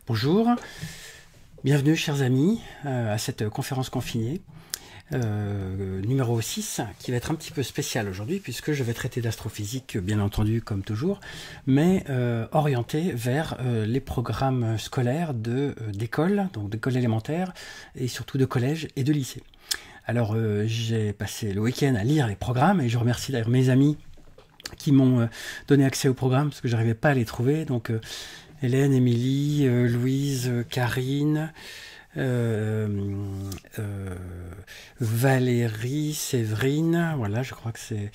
Bonjour, bienvenue chers amis à cette conférence confinée numéro 6 qui va être un petit peu spéciale aujourd'hui puisque je vais traiter d'astrophysique bien entendu comme toujours, mais orienté vers les programmes scolaires d'école, donc d'école élémentaire et surtout de collège et de lycée. Alors j'ai passé le week-end à lire les programmes et je remercie d'ailleurs mes amis qui m'ont donné accès au programme parce que je n'arrivais pas à les trouver. Donc Hélène, Émilie, Louise, Karine, Valérie, Séverine, voilà, je crois que c'est...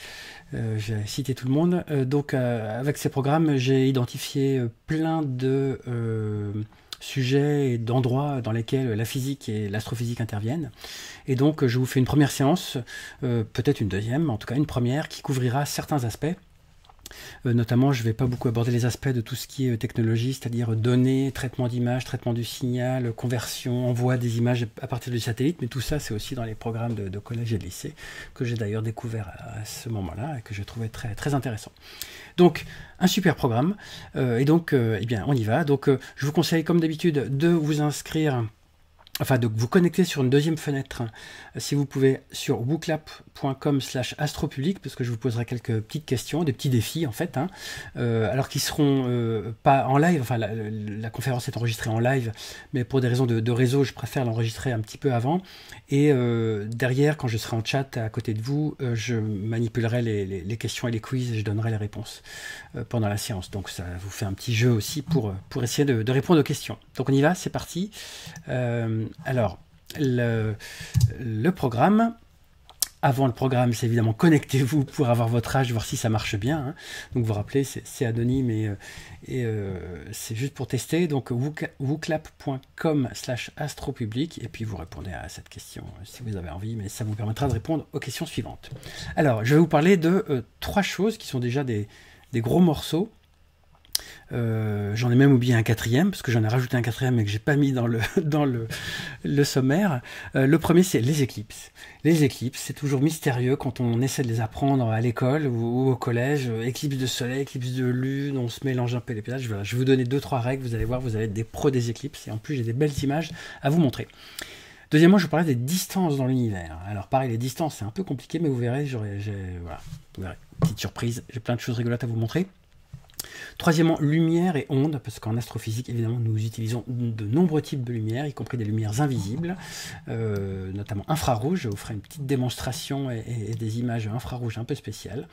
j'ai cité tout le monde. Donc avec ces programmes, j'ai identifié plein de sujets et d'endroits dans lesquels la physique et l'astrophysique interviennent. Et donc je vous fais une première séance, peut-être une deuxième, en tout cas une première, qui couvrira certains aspects. Notamment, je ne vais pas beaucoup aborder les aspects de tout ce qui est technologie, c'est-à-dire données, traitement d'images, traitement du signal, conversion, envoi des images à partir du satellite, mais tout ça, c'est aussi dans les programmes de collège et de lycée, que j'ai d'ailleurs découvert à ce moment-là et que je trouvais très, très intéressant. Donc, un super programme, et donc, eh bien, on y va. Donc, je vous conseille, comme d'habitude, de vous inscrire... Enfin, de vous connecter sur une deuxième fenêtre, si vous pouvez, sur wooclap.com/astropublic, parce que je vous poserai quelques petites questions, des petits défis en fait, alors qui seront pas en live, enfin la conférence est enregistrée en live, mais pour des raisons de réseau, je préfère l'enregistrer un petit peu avant, et derrière, quand je serai en chat à côté de vous, je manipulerai les questions et les quiz, et je donnerai les réponses pendant la séance, donc ça vous fait un petit jeu aussi pour essayer de répondre aux questions. Donc on y va, c'est parti. Alors, le programme, avant le programme, c'est évidemment connectez-vous pour avoir votre âge, voir si ça marche bien. Donc vous rappelez, c'est anonyme et c'est juste pour tester. Donc wooclap.com/astropublic et puis vous répondez à cette question si vous avez envie, mais ça vous permettra de répondre aux questions suivantes. Alors, je vais vous parler de trois choses qui sont déjà des gros morceaux. J'en ai même oublié un quatrième, parce que j'en ai rajouté un quatrième et que j'ai pas mis dans le sommaire. Le premier, c'est les éclipses. Les éclipses, c'est toujours mystérieux quand on essaie de les apprendre à l'école ou au collège. Éclipse de soleil, éclipse de lune, on se mélange un peu les pédages. Voilà, je vais vous donner 2-3 règles, vous allez voir, vous allez être des pros des éclipses. Et en plus, j'ai des belles images à vous montrer. Deuxièmement, je vous parlais des distances dans l'univers. Alors pareil, les distances, c'est un peu compliqué, mais vous verrez, voilà, vous verrez, petite surprise, j'ai plein de choses rigolotes à vous montrer. Troisièmement, lumière et ondes, parce qu'en astrophysique, évidemment, nous utilisons de nombreux types de lumière, y compris des lumières invisibles, notamment infrarouges. Je vous ferai une petite démonstration et des images infrarouges un peu spéciales.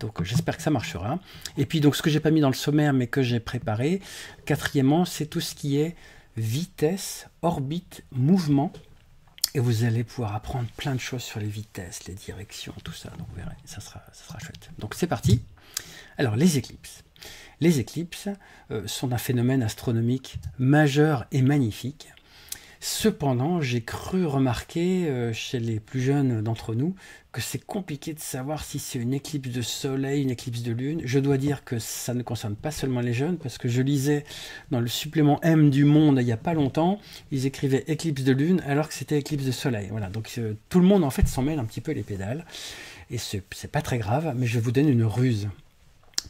Donc j'espère que ça marchera. Et puis, donc, ce que j'ai pas mis dans le sommaire, mais que j'ai préparé, quatrièmement, c'est tout ce qui est vitesse, orbite, mouvement. Et vous allez pouvoir apprendre plein de choses sur les vitesses, les directions, tout ça. Donc vous verrez, ça sera chouette. Donc c'est parti. Alors, les éclipses. Les éclipses sont un phénomène astronomique majeur et magnifique. Cependant, j'ai cru remarquer chez les plus jeunes d'entre nous que c'est compliqué de savoir si c'est une éclipse de soleil, une éclipse de lune. Je dois dire que ça ne concerne pas seulement les jeunes, parce que je lisais dans le supplément M du Monde il n'y a pas longtemps, ils écrivaient éclipse de lune alors que c'était éclipse de soleil. Voilà, donc tout le monde en fait s'en mêle un petit peu les pédales. Et c'est pas très grave, mais je vous donne une ruse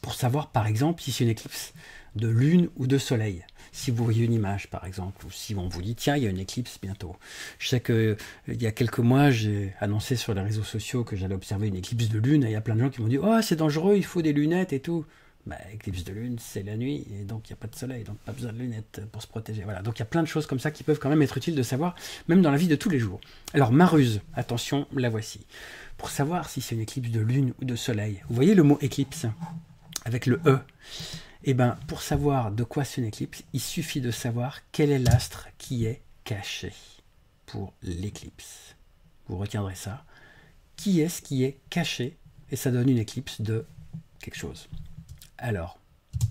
pour savoir par exemple si c'est une éclipse de lune ou de soleil. Si vous voyez une image par exemple, ou si on vous dit tiens il y a une éclipse bientôt. Je sais que il y a quelques mois j'ai annoncé sur les réseaux sociaux que j'allais observer une éclipse de lune et il y a plein de gens qui m'ont dit oh c'est dangereux, il faut des lunettes et tout. Bah, éclipse de lune c'est la nuit et donc il n'y a pas de soleil, donc pas besoin de lunettes pour se protéger. Voilà, donc il y a plein de choses comme ça qui peuvent quand même être utiles de savoir, même dans la vie de tous les jours. Alors ma ruse, attention, la voici. Pour savoir si c'est une éclipse de lune ou de soleil, vous voyez le mot éclipse avec le E. Et bien, pour savoir de quoi c'est une éclipse, il suffit de savoir quel est l'astre qui est caché pour l'éclipse. Vous retiendrez ça. Qui est-ce qui est caché? Et ça donne une éclipse de quelque chose. Alors,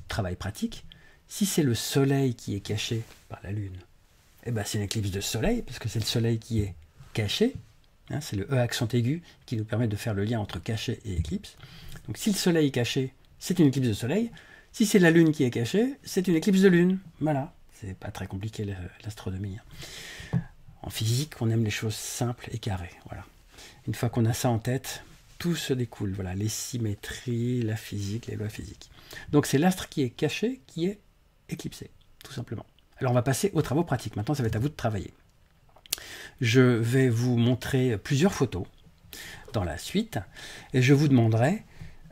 travail pratique. Si c'est le soleil qui est caché par la lune, eh ben c'est une éclipse de soleil, parce que c'est le soleil qui est caché. Hein, c'est le E accent aigu qui nous permet de faire le lien entre caché et éclipse. Donc si le soleil est caché, c'est une éclipse de soleil. Si c'est la lune qui est cachée, c'est une éclipse de lune. Voilà, c'est pas très compliqué l'astronomie. En physique, on aime les choses simples et carrées. Voilà. Une fois qu'on a ça en tête, tout se découle. Voilà, les symétries, la physique, les lois physiques. Donc c'est l'astre qui est caché, qui est éclipsé, tout simplement. Alors on va passer aux travaux pratiques. Maintenant, ça va être à vous de travailler. Je vais vous montrer plusieurs photos dans la suite et je vous demanderai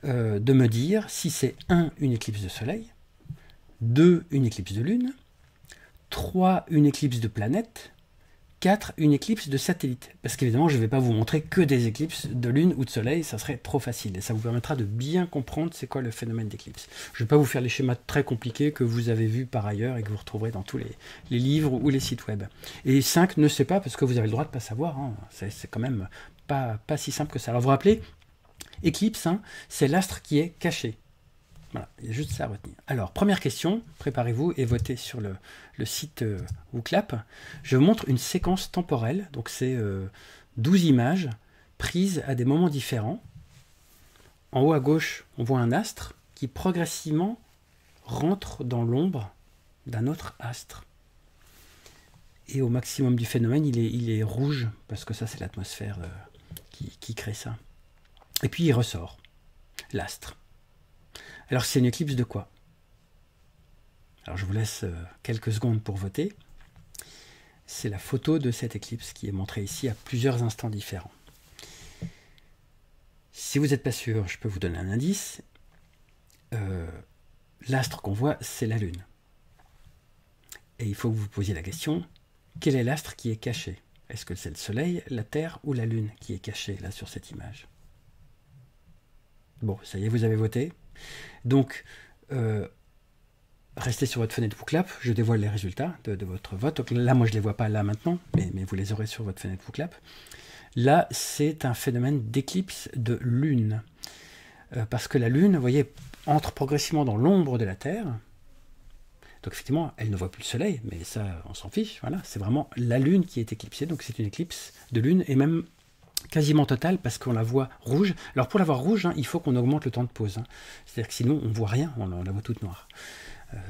de me dire si c'est 1, une éclipse de soleil, 2, une éclipse de lune, 3, une éclipse de planète, 4, une éclipse de satellite. Parce qu'évidemment, je ne vais pas vous montrer que des éclipses de lune ou de soleil, ça serait trop facile. Et ça vous permettra de bien comprendre c'est quoi le phénomène d'éclipse. Je ne vais pas vous faire les schémas très compliqués que vous avez vus par ailleurs et que vous retrouverez dans tous les livres ou les sites web. Et 5, ne sait pas, parce que vous avez le droit de ne pas savoir. Hein. C'est quand même pas si simple que ça. Alors vous vous rappelez, éclipse, hein, c'est l'astre qui est caché. Voilà, il y a juste ça à retenir. Alors, première question, préparez-vous et votez sur le site WooClap. Je vous montre une séquence temporelle, donc c'est 12 images prises à des moments différents. En haut à gauche, on voit un astre qui progressivement rentre dans l'ombre d'un autre astre. Et au maximum du phénomène, il est rouge, parce que ça c'est l'atmosphère qui crée ça. Et puis il ressort, l'astre. Alors c'est une éclipse de quoi? Alors je vous laisse quelques secondes pour voter. C'est la photo de cette éclipse qui est montrée ici à plusieurs instants différents. Si vous n'êtes pas sûr, je peux vous donner un indice. L'astre qu'on voit, c'est la Lune. Et il faut que vous vous posiez la question, quel est l'astre qui est caché? Est-ce que c'est le Soleil, la Terre ou la Lune qui est caché là sur cette image? Bon, ça y est, vous avez voté. Donc, restez sur votre fenêtre WooClap, je dévoile les résultats de votre vote. Donc là, moi, je ne les vois pas là maintenant, mais vous les aurez sur votre fenêtre WooClap. Là, c'est un phénomène d'éclipse de Lune. Parce que la Lune, vous voyez, entre progressivement dans l'ombre de la Terre. Donc effectivement, elle ne voit plus le Soleil, mais ça, on s'en fiche. Voilà, c'est vraiment la Lune qui est éclipsée. Donc c'est une éclipse de Lune, et même quasiment totale, parce qu'on la voit rouge. Alors pour la voir rouge, hein, il faut qu'on augmente le temps de pause. Hein. C'est-à-dire que sinon, on ne voit rien, on la voit toute noire.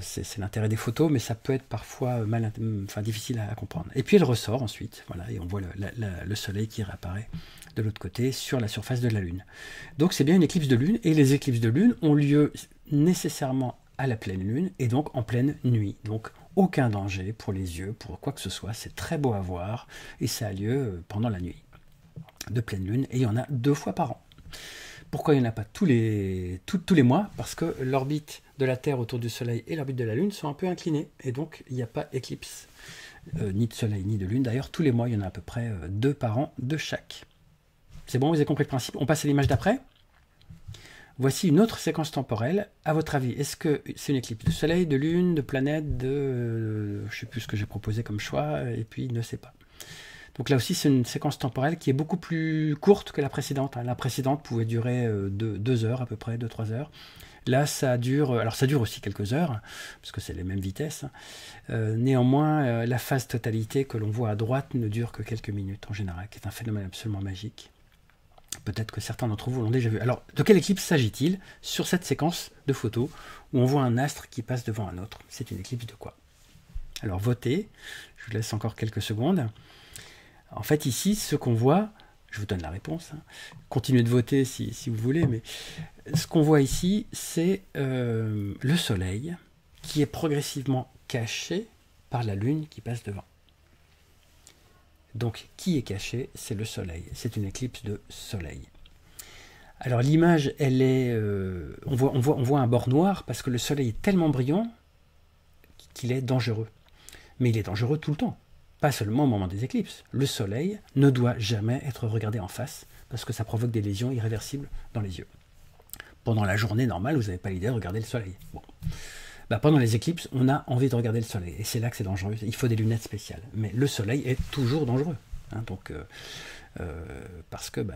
C'est l'intérêt des photos, mais ça peut être parfois difficile à comprendre. Et puis elle ressort ensuite, voilà, et on voit le Soleil qui réapparaît de l'autre côté sur la surface de la Lune. Donc c'est bien une éclipse de Lune, et les éclips de Lune ont lieu nécessairement à la pleine Lune, et donc en pleine nuit. Donc aucun danger pour les yeux, pour quoi que ce soit, c'est très beau à voir, et ça a lieu pendant la nuit de pleine Lune, et il y en a 2 fois par an. Pourquoi il n'y en a pas tous les mois? Parce que l'orbite de la Terre autour du Soleil et l'orbite de la Lune sont un peu inclinées, et donc il n'y a pas éclipse, ni de Soleil ni de Lune. D'ailleurs, tous les mois, il y en a à peu près 2 par an de chaque. C'est bon, vous avez compris le principe? On passe à l'image d'après. Voici une autre séquence temporelle. À votre avis, est-ce que c'est une éclipse de Soleil, de Lune, de planète, je ne sais plus ce que j'ai proposé comme choix, et puis il ne sait pas. Donc là aussi, c'est une séquence temporelle qui est beaucoup plus courte que la précédente. La précédente pouvait durer 2 heures à peu près, 2-3 heures. Là, ça dure, alors ça dure aussi quelques heures, parce que c'est les mêmes vitesses. Néanmoins, la phase totalité que l'on voit à droite ne dure que quelques minutes en général, qui est un phénomène absolument magique. Peut-être que certains d'entre vous l'ont déjà vu. Alors, de quelle éclipse s'agit-il sur cette séquence de photos où on voit un astre qui passe devant un autre? C'est une éclipse de quoi? Alors, votez. Je vous laisse encore quelques secondes. En fait, ici, ce qu'on voit, je vous donne la réponse, hein. Continuez de voter si vous voulez, mais ce qu'on voit ici, c'est le Soleil qui est progressivement caché par la Lune qui passe devant. Donc, qui est caché? C'est le Soleil. C'est une éclipse de Soleil. Alors, l'image, elle est... on voit un bord noir parce que le Soleil est tellement brillant qu'il est dangereux. Mais il est dangereux tout le temps. Pas seulement au moment des éclipses. Le Soleil ne doit jamais être regardé en face parce que ça provoque des lésions irréversibles dans les yeux. Pendant la journée normale, vous n'avez pas l'idée de regarder le Soleil. Bon. Pendant les éclipses, on a envie de regarder le Soleil. Et c'est là que c'est dangereux. Il faut des lunettes spéciales. Mais le Soleil est toujours dangereux. Hein, parce que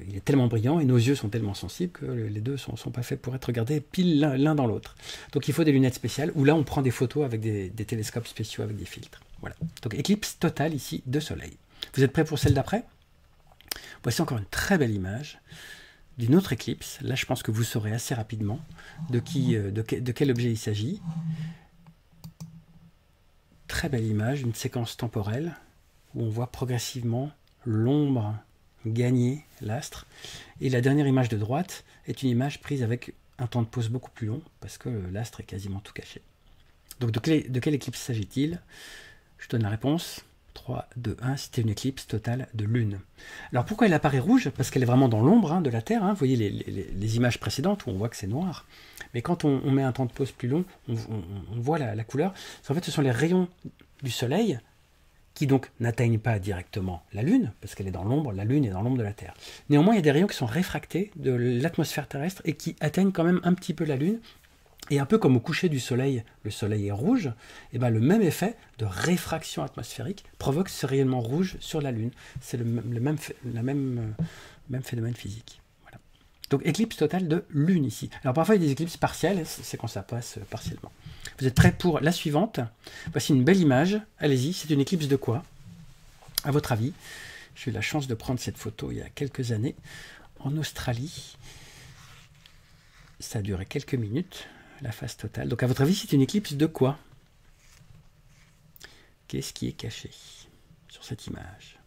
il est tellement brillant et nos yeux sont tellement sensibles que les deux ne sont pas faits pour être regardés pile l'un dans l'autre. Donc il faut des lunettes spéciales où là on prend des photos avec des télescopes spéciaux avec des filtres. Voilà. Donc éclipse totale ici de Soleil. Vous êtes prêts pour celle d'après? Voici encore une très belle image d'une autre éclipse. Là je pense que vous saurez assez rapidement de quel objet il s'agit. Très belle image, une séquence temporelle où on voit progressivement l'ombre gagner l'astre. Et la dernière image de droite est une image prise avec un temps de pause beaucoup plus long, parce que l'astre est quasiment tout caché. Donc de quelle éclicse s'agit-il? Je donne la réponse. 3, 2, 1, c'était une éclipse totale de lune. Alors pourquoi elle apparaît rouge? Parce qu'elle est vraiment dans l'ombre de la Terre. Vous voyez les images précédentes où on voit que c'est noir. Mais quand on met un temps de pause plus long, on voit la couleur. En fait, ce sont les rayons du Soleil qui donc n'atteignent pas directement la Lune, parce qu'elle est dans l'ombre, la Lune est dans l'ombre de la Terre. Néanmoins, il y a des rayons qui sont réfractés de l'atmosphère terrestre et qui atteignent quand même un petit peu la Lune. Et un peu comme au coucher du Soleil, le Soleil est rouge, et ben le même effet de réfraction atmosphérique provoque ce rayonnement rouge sur la Lune. C'est le même phénomène physique. Voilà. Donc éclipse totale de Lune ici. Alors parfois il y a des éclipses partielles, c'est quand ça passe partiellement. Vous êtes prêts pour la suivante? Voici une belle image, allez-y, c'est une éclipse de quoi? À votre avis? J'ai eu la chance de prendre cette photo il y a quelques années en Australie. Ça a duré quelques minutes. La phase totale. Donc à votre avis, c'est une éclipse de quoi? Qu'est-ce qui est caché sur cette image?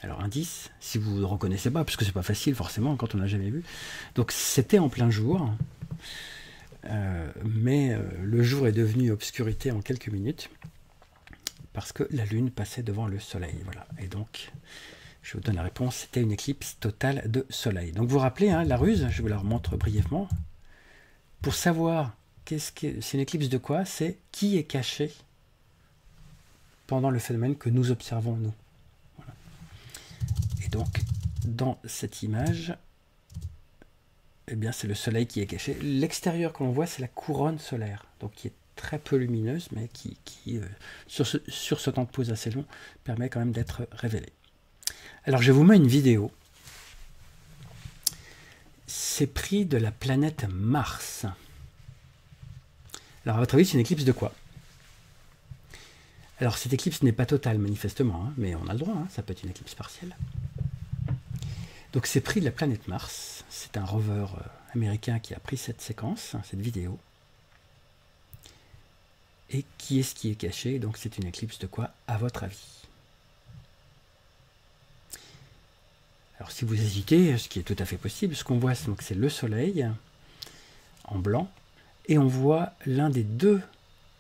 Alors indice, si vous ne reconnaissez pas, parce que c'est pas facile forcément quand on n'a jamais vu. Donc c'était en plein jour, mais le jour est devenu obscurité en quelques minutes, parce que la Lune passait devant le Soleil. Voilà. Et donc, je vous donne la réponse, c'était une éclipse totale de Soleil. Donc vous vous rappelez, la ruse, je vous la remontre brièvement. Pour savoir c'est une éclipse de quoi, c'est qui est caché pendant le phénomène que nous observons, nous. Voilà. Et donc, dans cette image, eh bien, c'est le Soleil qui est caché. L'extérieur que l'on voit, c'est la couronne solaire, donc qui est très peu lumineuse, mais qui sur ce temps de pause assez long, permet quand même d'être révélée. Alors, je vous mets une vidéo. C'est pris de la planète Mars. Alors à votre avis, c'est une éclipse de quoi? Alors cette éclipse n'est pas totale manifestement, mais on a le droit, ça peut être une éclipse partielle. Donc c'est pris de la planète Mars. C'est un rover américain qui a pris cette séquence, cette vidéo. Et qui est-ce qui est caché? Donc c'est une éclipse de quoi à votre avis? Alors si vous hésitez, ce qui est tout à fait possible, ce qu'on voit, c'est le Soleil en blanc, et on voit l'un des deux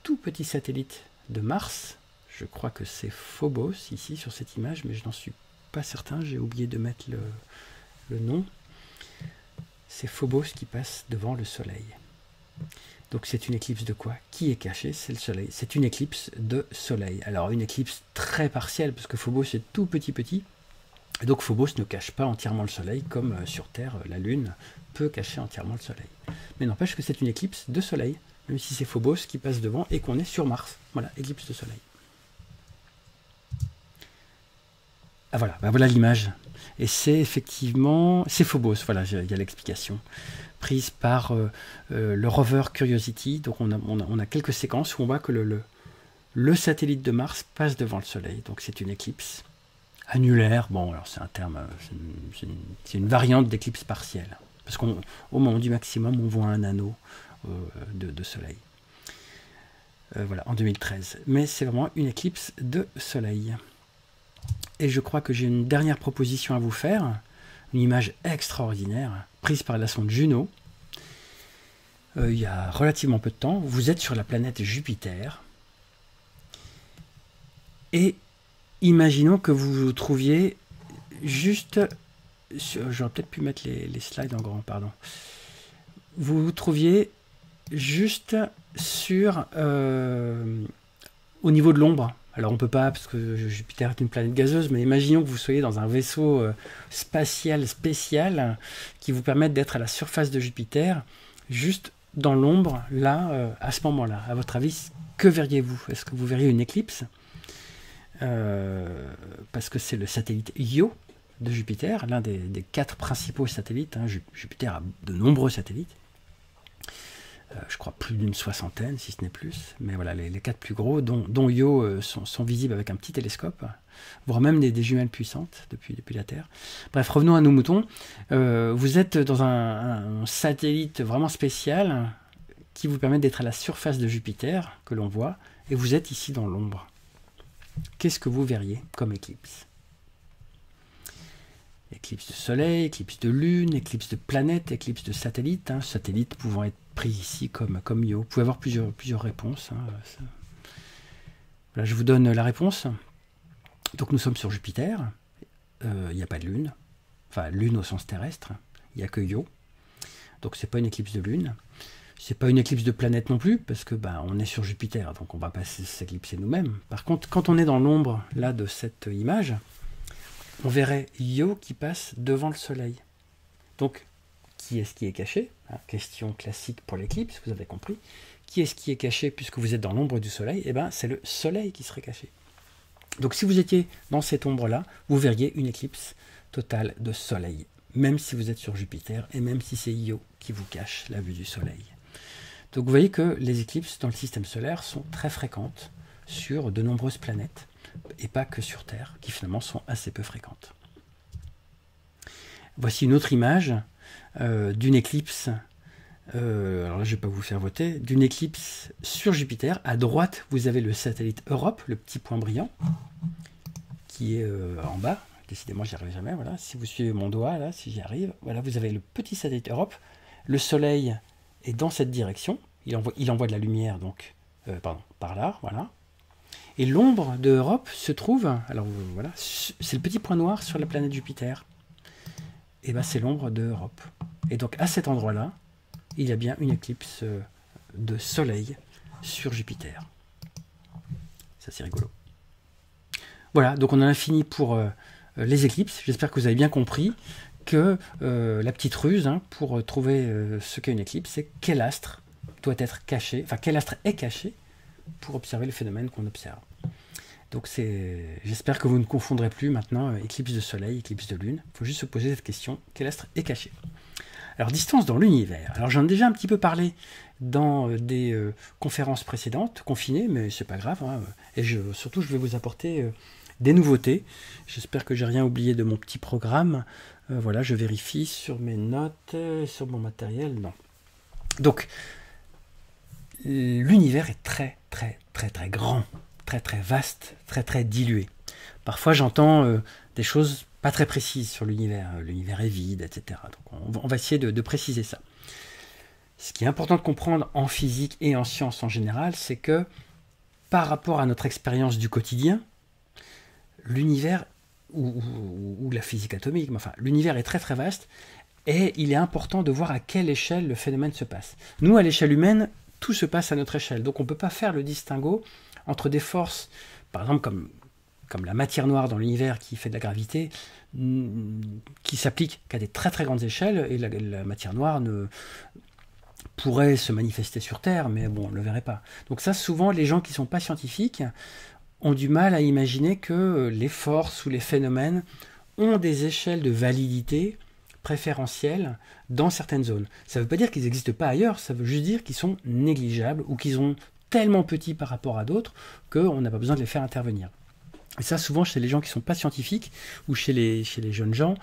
tout petits satellites de Mars. Je crois que c'est Phobos ici sur cette image, mais je n'en suis pas certain, j'ai oublié de mettre le nom. C'est Phobos qui passe devant le Soleil. Donc c'est une éclipse de quoi? Qui est caché? C'est le Soleil. C'est une éclipse de Soleil. Alors une éclipse très partielle, parce que Phobos est tout petit. Et donc Phobos ne cache pas entièrement le Soleil, comme sur Terre, la Lune peut cacher entièrement le Soleil. Mais n'empêche que c'est une éclipse de Soleil, même si c'est Phobos qui passe devant et qu'on est sur Mars. Voilà, éclipse de Soleil. Ah voilà, voilà l'image. Et c'est effectivement, c'est Phobos, voilà, il y a l'explication. Prise par le rover Curiosity. Donc on a quelques séquences où on voit que le satellite de Mars passe devant le Soleil. Donc c'est une éclipse annulaire. Bon, alors c'est un terme, c'est une variante d'éclipse partielle. Parce qu'au moment du maximum, on voit un anneau de Soleil. Voilà, en 2013. Mais c'est vraiment une éclipse de Soleil. Et je crois que j'ai une dernière proposition à vous faire. Une image extraordinaire, prise par la sonde Juno. Il y a relativement peu de temps. Vous êtes sur la planète Jupiter. Et imaginons que vous vous trouviez juste... J'aurais peut-être pu mettre les slides en grand, pardon. Vous vous trouviez juste sur... au niveau de l'ombre. Alors on peut pas, parce que Jupiter est une planète gazeuse, mais imaginons que vous soyez dans un vaisseau spatial spécial qui vous permette d'être à la surface de Jupiter, juste dans l'ombre, là, à ce moment-là. À votre avis, que verriez-vous? Est-ce que vous verriez une éclipse? Parce que c'est le satellite Io de Jupiter, l'un des 4 principaux satellites. Jupiter a de nombreux satellites. Je crois plus d'une soixantaine, si ce n'est plus. Mais voilà, les 4 plus gros, dont Io, sont visibles avec un petit télescope, voire même des jumelles puissantes depuis la Terre. Bref, revenons à nos moutons. Vous êtes dans un satellite vraiment spécial qui vous permet d'être à la surface de Jupiter, que l'on voit, et vous êtes ici dans l'ombre. Qu'est-ce que vous verriez comme éclipse? Éclipse de soleil, éclipse de lune, éclipse de planète, éclipse de satellite, satellite pouvant être pris ici comme Io. Vous pouvez avoir plusieurs réponses. Hein. Voilà, je vous donne la réponse. Donc nous sommes sur Jupiter. Il n'y a pas de lune. Enfin, lune au sens terrestre. Il n'y a que Io. Donc c'est pas une éclipse de lune. C'est pas une éclipse de planète non plus, parce que on est sur Jupiter, donc on va pas s'éclipser nous-mêmes. Par contre, quand on est dans l'ombre là de cette image, on verrait Io qui passe devant le Soleil. Donc, qui est-ce qui est caché? Question classique pour l'éclipse, vous avez compris. Qui est-ce qui est caché puisque vous êtes dans l'ombre du Soleil? Eh bien, c'est le Soleil qui serait caché. Donc, si vous étiez dans cette ombre-là, vous verriez une éclipse totale de Soleil, même si vous êtes sur Jupiter et même si c'est Io qui vous cache la vue du Soleil. Donc vous voyez que les éclipses dans le système solaire sont très fréquentes sur de nombreuses planètes, et pas que sur Terre, qui finalement sont assez peu fréquentes. Voici une autre image d'une éclipse, alors là je ne vais pas vous faire voter, d'une éclipse sur Jupiter. À droite, vous avez le satellite Europe, le petit point brillant, qui est en bas. Décidément, j'y arrive jamais. Voilà. Si vous suivez mon doigt, là, si j'y arrive, voilà, vous avez le petit satellite Europe. Le Soleil est dans cette direction, il envoie de la lumière donc par là, voilà. Et l'ombre de Europe se trouve, alors voilà, c'est le petit point noir sur la planète Jupiter. Et bien c'est l'ombre de Europe. Et donc à cet endroit-là, il y a bien une éclipse de Soleil sur Jupiter. Ça c'est rigolo. Voilà, donc on en a fini pour les éclipses. J'espère que vous avez bien compris que la petite ruse pour trouver ce qu'est une éclipse, c'est quel astre doit être caché, enfin quel astre est caché pour observer le phénomène qu'on observe. Donc j'espère que vous ne confondrez plus maintenant éclipse de soleil, éclipse de lune. Il faut juste se poser cette question, quel astre est caché? Alors distance dans l'univers. Alors j'en ai déjà un petit peu parlé dans des conférences précédentes, confinées, mais c'est pas grave. Hein, et surtout je vais vous apporter des nouveautés. J'espère que j'ai rien oublié de mon petit programme. Voilà, je vérifie sur mes notes, sur mon matériel, non. Donc, l'univers est très, très, très, très grand, très, très vaste, très, très dilué. Parfois, j'entends des choses pas très précises sur l'univers. L'univers est vide, etc. Donc, on va essayer de préciser ça. Ce qui est important de comprendre en physique et en sciences en général, c'est que par rapport à notre expérience du quotidien, l'univers ou la physique atomique, mais enfin, l'univers est très très vaste et il est important de voir à quelle échelle le phénomène se passe. Nous, à l'échelle humaine, tout se passe à notre échelle, donc on ne peut pas faire le distinguo entre des forces, par exemple comme la matière noire dans l'univers qui fait de la gravité, qui s'applique qu'à des très très grandes échelles, et la matière noire pourrait se manifester sur Terre, mais bon, on ne le verrait pas. Donc ça, souvent, les gens qui ne sont pas scientifiques ont du mal à imaginer que les forces ou les phénomènes ont des échelles de validité préférentielles dans certaines zones. Ça ne veut pas dire qu'ils n'existent pas ailleurs, ça veut juste dire qu'ils sont négligeables ou qu'ils sont tellement petits par rapport à d'autres qu'on n'a pas besoin de les faire intervenir. Et ça, souvent, chez les gens qui ne sont pas scientifiques ou chez les jeunes gens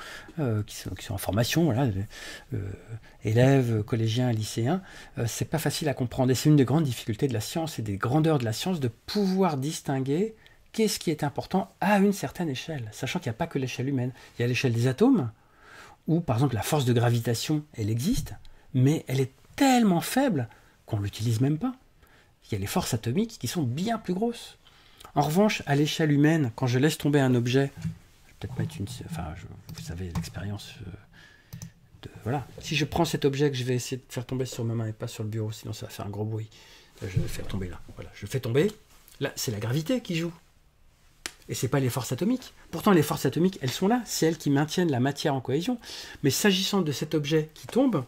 qui sont en formation, voilà, élèves, collégiens, lycéens, c'est pas facile à comprendre. Et c'est une des grandes difficultés de la science et des grandeurs de la science de pouvoir distinguer qu'est-ce qui est important à une certaine échelle, sachant qu'il n'y a pas que l'échelle humaine. Il y a l'échelle des atomes, où par exemple la force de gravitation, elle existe, mais elle est tellement faible qu'on ne l'utilise même pas. Il y a les forces atomiques qui sont bien plus grosses. En revanche, à l'échelle humaine, quand je laisse tomber un objet, je vais peut-être mettre vous savez l'expérience voilà. Si je prends cet objet que je vais essayer de faire tomber sur ma main et pas sur le bureau, sinon ça va faire un gros bruit. Je vais le faire tomber là. Voilà, je le fais tomber. Là, c'est la gravité qui joue. Et c'est pas les forces atomiques. Pourtant, les forces atomiques, elles sont là. C'est elles qui maintiennent la matière en cohésion. Mais s'agissant de cet objet qui tombe,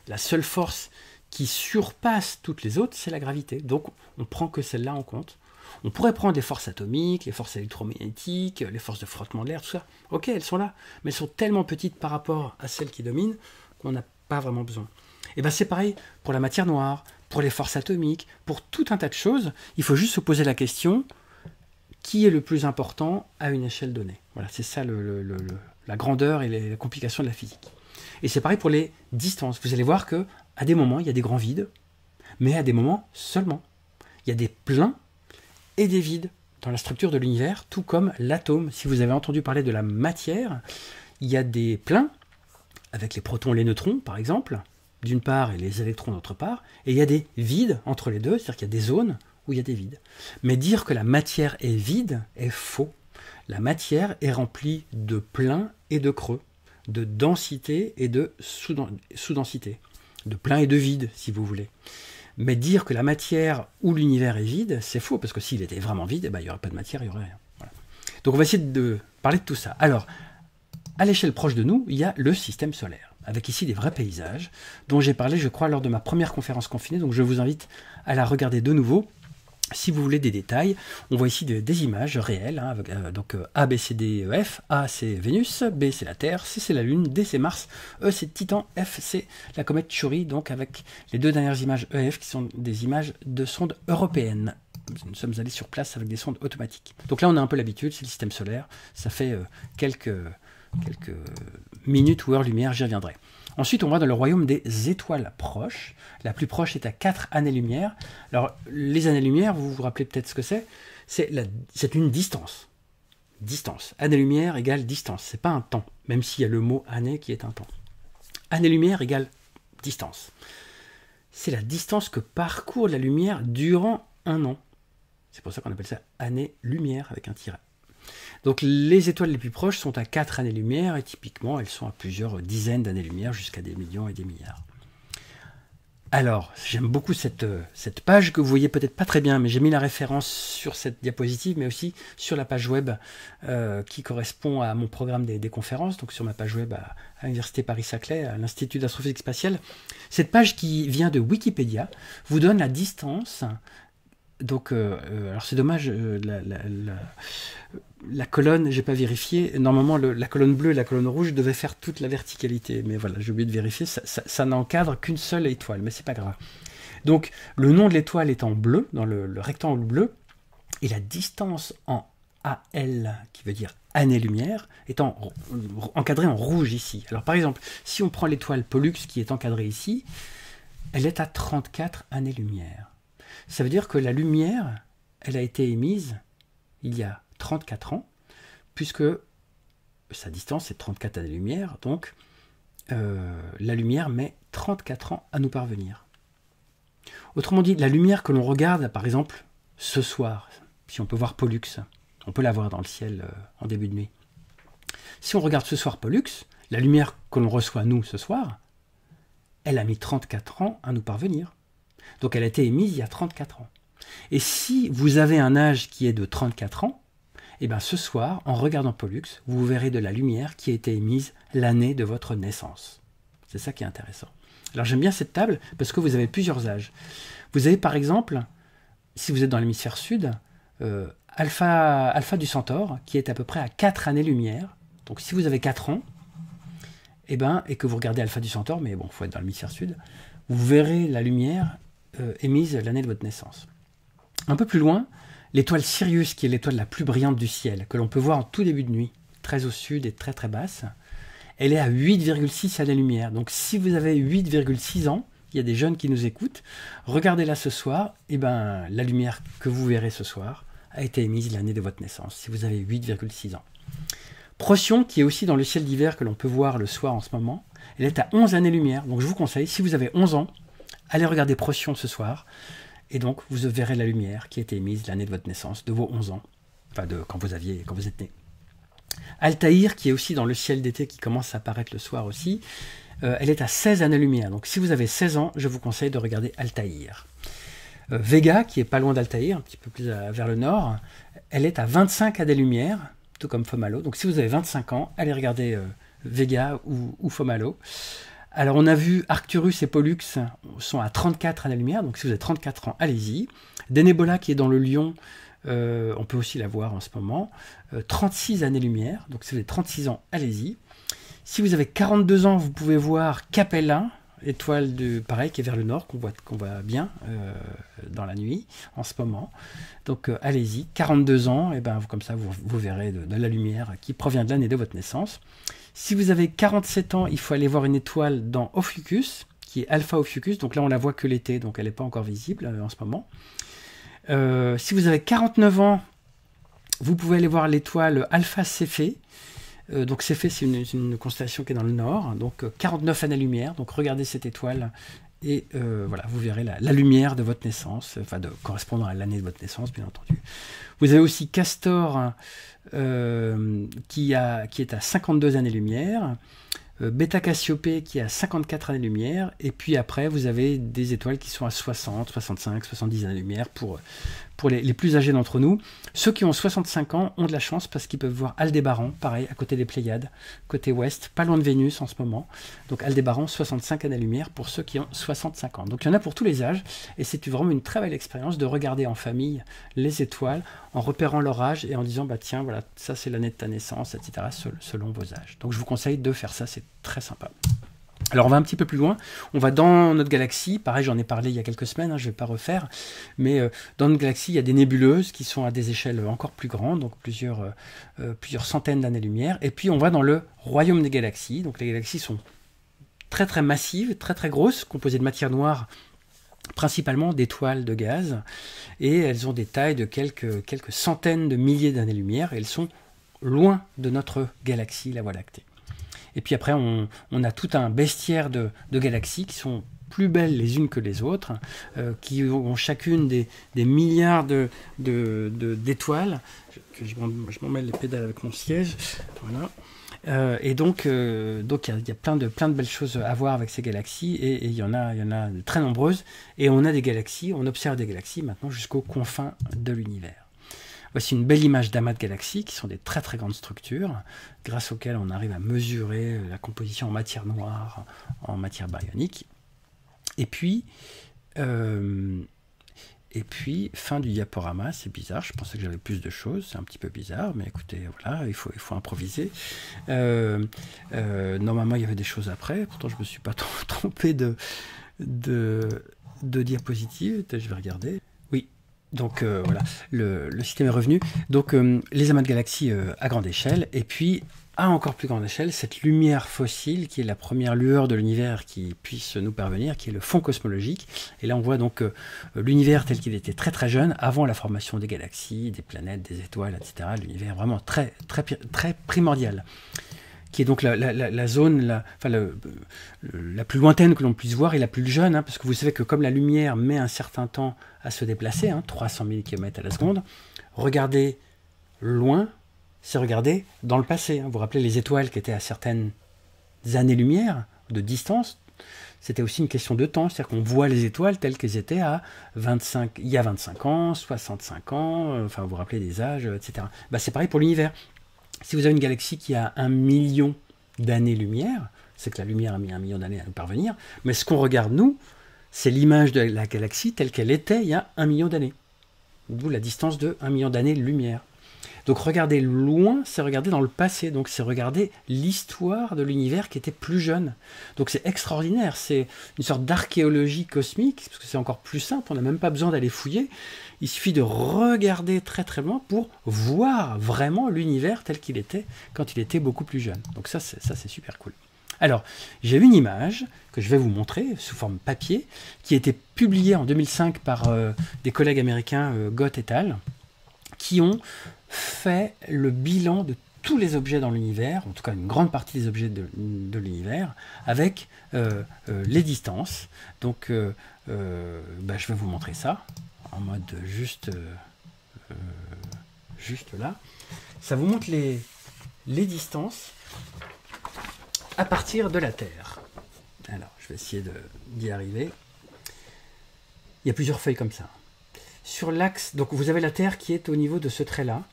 la seule force qui surpasse toutes les autres, c'est la gravité. Donc, on prend que celle-là en compte. On pourrait prendre les forces atomiques, les forces électromagnétiques, les forces de frottement de l'air, tout ça. Ok, elles sont là, mais elles sont tellement petites par rapport à celles qui dominent qu'on n'a pas vraiment besoin. Et bien c'est pareil pour la matière noire, pour les forces atomiques, pour tout un tas de choses. Il faut juste se poser la question, qui est le plus important à une échelle donnée? Voilà, c'est ça la grandeur et les complications de la physique. Et c'est pareil pour les distances. Vous allez voir que à des moments, il y a des grands vides, mais à des moments seulement. Il y a des pleins et des vides dans la structure de l'univers, tout comme l'atome. Si vous avez entendu parler de la matière, il y a des pleins, avec les protons et les neutrons, par exemple, d'une part et les électrons d'autre part, et il y a des vides entre les deux, c'est-à-dire qu'il y a des zones où il y a des vides. Mais dire que la matière est vide est faux. La matière est remplie de pleins et de creux, de densité et de sous-densité, de plein et de vide, si vous voulez. Mais dire que la matière ou l'univers est vide, c'est faux, parce que s'il était vraiment vide, il n'y aurait pas de matière, il n'y aurait rien. Voilà. Donc on va essayer de parler de tout ça. Alors, à l'échelle proche de nous, il y a le système solaire, avec ici des vrais paysages, dont j'ai parlé, je crois, lors de ma première conférence confinée, donc je vous invite à la regarder de nouveau. Si vous voulez des détails, on voit ici des images réelles, hein, avec, donc A, B, C, D, E, F. A, c'est Vénus, B, c'est la Terre, C, c'est la Lune, D, c'est Mars, E, c'est Titan, F, c'est la comète Chury, donc avec les deux dernières images E et F qui sont des images de sondes européennes. Nous sommes allés sur place avec des sondes automatiques. Donc là, on a un peu l'habitude, c'est le système solaire, ça fait quelques minutes ou heures-lumière, j'y reviendrai. Ensuite, on va dans le royaume des étoiles proches. La plus proche est à 4 années-lumière. Alors, les années-lumière, vous vous rappelez peut-être ce que c'est. C'est une distance. Distance. Année-lumière égale distance. C'est pas un temps, même s'il y a le mot année qui est un temps. Année-lumière égale distance. C'est la distance que parcourt la lumière durant un an. C'est pour ça qu'on appelle ça année-lumière avec un tiret. Donc les étoiles les plus proches sont à 4 années-lumière et typiquement elles sont à plusieurs dizaines d'années-lumière jusqu'à des millions et des milliards. Alors, j'aime beaucoup cette page que vous voyez peut-être pas très bien, mais j'ai mis la référence sur cette diapositive, mais aussi sur la page web qui correspond à mon programme des conférences, donc sur ma page web à l'Université Paris-Saclay, à l'Institut d'astrophysique spatiale. Cette page qui vient de Wikipédia vous donne la distance. Donc, alors c'est dommage, la colonne, j'ai pas vérifié. Normalement, la colonne bleue et la colonne rouge devaient faire toute la verticalité. Mais voilà, j'ai oublié de vérifier. Ça n'encadre qu'une seule étoile, mais c'est pas grave. Donc, le nom de l'étoile est en bleu, dans le rectangle bleu, et la distance en AL, qui veut dire année-lumière, est encadrée en rouge ici. Alors, par exemple, si on prend l'étoile Pollux qui est encadrée ici, elle est à 34 années-lumière. Ça veut dire que la lumière, elle a été émise il y a 34 ans, puisque sa distance est 34 années-lumière, donc la lumière met 34 ans à nous parvenir. Autrement dit, la lumière que l'on regarde, par exemple, ce soir, si on peut voir Pollux, on peut la voir dans le ciel en début de nuit. Si on regarde ce soir Pollux, la lumière que l'on reçoit nous ce soir, elle a mis 34 ans à nous parvenir. Donc elle a été émise il y a 34 ans. Et si vous avez un âge qui est de 34 ans, et bien ce soir, en regardant Pollux, vous verrez de la lumière qui a été émise l'année de votre naissance. C'est ça qui est intéressant. Alors j'aime bien cette table parce que vous avez plusieurs âges. Vous avez par exemple, si vous êtes dans l'hémisphère sud, Alpha du Centaure, qui est à peu près à 4 années-lumière. Donc si vous avez 4 ans, et que vous regardez Alpha du Centaure, mais bon, il faut être dans l'hémisphère sud, vous verrez la lumière émise l'année de votre naissance. Un peu plus loin, l'étoile Sirius, qui est l'étoile la plus brillante du ciel, que l'on peut voir en tout début de nuit, très au sud et très très basse, elle est à 8,6 années-lumière. Donc si vous avez 8,6 ans, il y a des jeunes qui nous écoutent, regardez-la ce soir, la lumière que vous verrez ce soir a été émise l'année de votre naissance, si vous avez 8,6 ans. Procyon, qui est aussi dans le ciel d'hiver que l'on peut voir le soir en ce moment, elle est à 11 années-lumière. Donc je vous conseille, si vous avez 11 ans, allez regarder Procyon ce soir, et donc vous verrez la lumière qui a été émise l'année de votre naissance, de vos 11 ans, enfin quand vous êtes né. Altaïr, qui est aussi dans le ciel d'été qui commence à apparaître le soir aussi, elle est à 16 années-lumière. Donc si vous avez 16 ans, je vous conseille de regarder Altaïr. Vega, qui est pas loin d'Altaïr, un petit peu plus vers le nord, elle est à 25 années-lumière, tout comme Fomalhaut. Donc si vous avez 25 ans, allez regarder Vega ou Fomalhaut. Alors on a vu Arcturus et Pollux sont à 34 années-lumière, donc si vous avez 34 ans, allez-y. Denebola qui est dans le Lion, on peut aussi la voir en ce moment, 36 années-lumière, donc si vous avez 36 ans, allez-y. Si vous avez 42 ans, vous pouvez voir Capella, étoile pareil qui est vers le nord, qu'on voit bien dans la nuit en ce moment. Donc allez-y, 42 ans, et comme ça vous verrez de la lumière qui provient de l'année de votre naissance. Si vous avez 47 ans, il faut aller voir une étoile dans Ophiuchus, qui est Alpha Ophiuchus, donc là on la voit que l'été, donc elle n'est pas encore visible en ce moment. Si vous avez 49 ans, vous pouvez aller voir l'étoile Alpha Céphée, Donc Céphée, c'est une constellation qui est dans le nord, donc 49 années-lumière. Donc regardez cette étoile et voilà, vous verrez la lumière de votre naissance, enfin correspondant à l'année de votre naissance, bien entendu. Vous avez aussi Castor qui est à 52 années-lumière. Bêta Cassiopée qui est à 54 années-lumière, et puis après vous avez des étoiles qui sont à 60, 65, 70 années-lumière pour les plus âgés d'entre nous. Ceux qui ont 65 ans ont de la chance parce qu'ils peuvent voir Aldébaran, pareil, à côté des Pléiades, côté ouest, pas loin de Vénus en ce moment. Donc Aldébaran, 65 années-lumière pour ceux qui ont 65 ans. Donc il y en a pour tous les âges, et c'est vraiment une très belle expérience de regarder en famille les étoiles, en repérant leur âge et en disant, bah tiens, voilà, ça c'est l'année de ta naissance, etc., selon vos âges. Donc je vous conseille de faire ça, c'est très sympa. Alors on va un petit peu plus loin, on va dans notre galaxie, pareil j'en ai parlé il y a quelques semaines, je ne vais pas refaire, mais dans notre galaxie il y a des nébuleuses qui sont à des échelles encore plus grandes, donc plusieurs centaines d'années-lumière, et puis on va dans le royaume des galaxies. Donc les galaxies sont très très massives, très très grosses, composées de matière noire, principalement d'étoiles de gaz, et elles ont des tailles de quelques centaines de milliers d'années-lumière, et elles sont loin de notre galaxie, la Voie lactée. Et puis après, on a tout un bestiaire de galaxies qui sont plus belles les unes que les autres, qui ont chacune des milliards d'étoiles. Je m'en mêle les pédales avec mon siège. Voilà. Et donc il y a plein de belles choses à voir avec ces galaxies, et il y en a de très nombreuses. Et on observe des galaxies maintenant jusqu'aux confins de l'univers. Voici une belle image d'amas de galaxies qui sont des très très grandes structures grâce auxquelles on arrive à mesurer la composition en matière noire, en matière baryonique. Et puis, fin du diaporama, c'est bizarre, je pensais que j'avais plus de choses, c'est un petit peu bizarre, mais écoutez, voilà, il faut improviser. Normalement, il y avait des choses après, pourtant je ne me suis pas trompé de diapositive, je vais regarder. Oui. Donc voilà, le système est revenu. Donc les amas de galaxies à grande échelle, et puis à encore plus grande échelle, cette lumière fossile qui est la première lueur de l'univers qui puisse nous parvenir, qui est le fond cosmologique. Et là on voit donc l'univers tel qu'il était très très jeune, avant la formation des galaxies, des planètes, des étoiles, etc. L'univers vraiment très, très, très primordial, qui est donc la zone la plus lointaine que l'on puisse voir et la plus jeune, parce que vous savez que comme la lumière met un certain temps à se déplacer, 300 000 km à la seconde, regarder loin, c'est regarder dans le passé. Vous vous rappelez les étoiles qui étaient à certaines années-lumière de distance, c'était aussi une question de temps, c'est-à-dire qu'on voit les étoiles telles qu'elles étaient il y a 25 ans, 65 ans, enfin vous vous rappelez des âges, etc. C'est pareil pour l'univers. Si vous avez une galaxie qui a 1 million d'années-lumière, c'est que la lumière a mis 1 million d'années à nous parvenir, mais ce qu'on regarde, nous, c'est l'image de la galaxie telle qu'elle était il y a 1 million d'années. D'où la distance de 1 million d'années-lumière. Donc regarder loin, c'est regarder dans le passé, donc c'est regarder l'histoire de l'univers qui était plus jeune. Donc c'est extraordinaire, c'est une sorte d'archéologie cosmique, parce que c'est encore plus simple, on n'a même pas besoin d'aller fouiller, il suffit de regarder très très loin pour voir vraiment l'univers tel qu'il était quand il était beaucoup plus jeune. Donc ça c'est super cool. Alors, j'ai une image que je vais vous montrer sous forme papier, qui a été publiée en 2005 par des collègues américains, Gott et al., qui ont fait le bilan de tous les objets dans l'univers, en tout cas une grande partie des objets de l'univers, avec les distances. Donc, je vais vous montrer ça, en mode juste là. Ça vous montre les distances à partir de la Terre. Alors, je vais essayer d'y arriver. Il y a plusieurs feuilles comme ça. Sur l'axe, donc vous avez la Terre qui est au niveau de ce trait-là.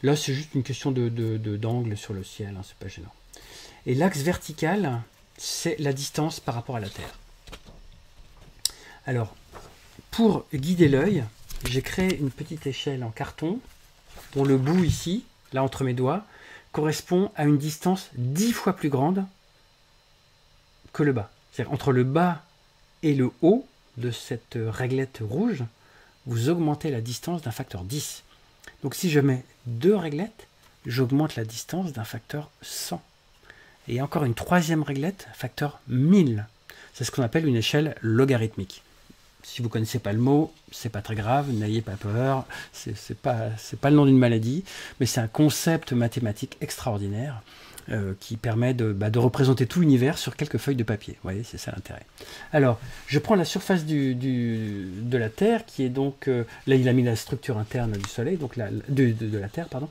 Là, c'est juste une question d'angle sur le ciel, c'est pas gênant. Et l'axe vertical, c'est la distance par rapport à la Terre. Alors, pour guider l'œil, j'ai créé une petite échelle en carton, dont le bout ici, là entre mes doigts, correspond à une distance 10 fois plus grande que le bas. C'est-à-dire entre le bas et le haut de cette réglette rouge, vous augmentez la distance d'un facteur 10. Donc si je mets 2 réglettes, j'augmente la distance d'un facteur 100. Et encore une troisième réglette, facteur 1000. C'est ce qu'on appelle une échelle logarithmique. Si vous ne connaissez pas le mot, c'est pas très grave, n'ayez pas peur, c'est pas le nom d'une maladie, mais c'est un concept mathématique extraordinaire qui permet de représenter tout l'univers sur quelques feuilles de papier. Vous voyez, c'est ça l'intérêt. Alors, je prends la surface de la Terre, qui est donc... là, il a mis la structure interne du Soleil, donc de la Terre, pardon.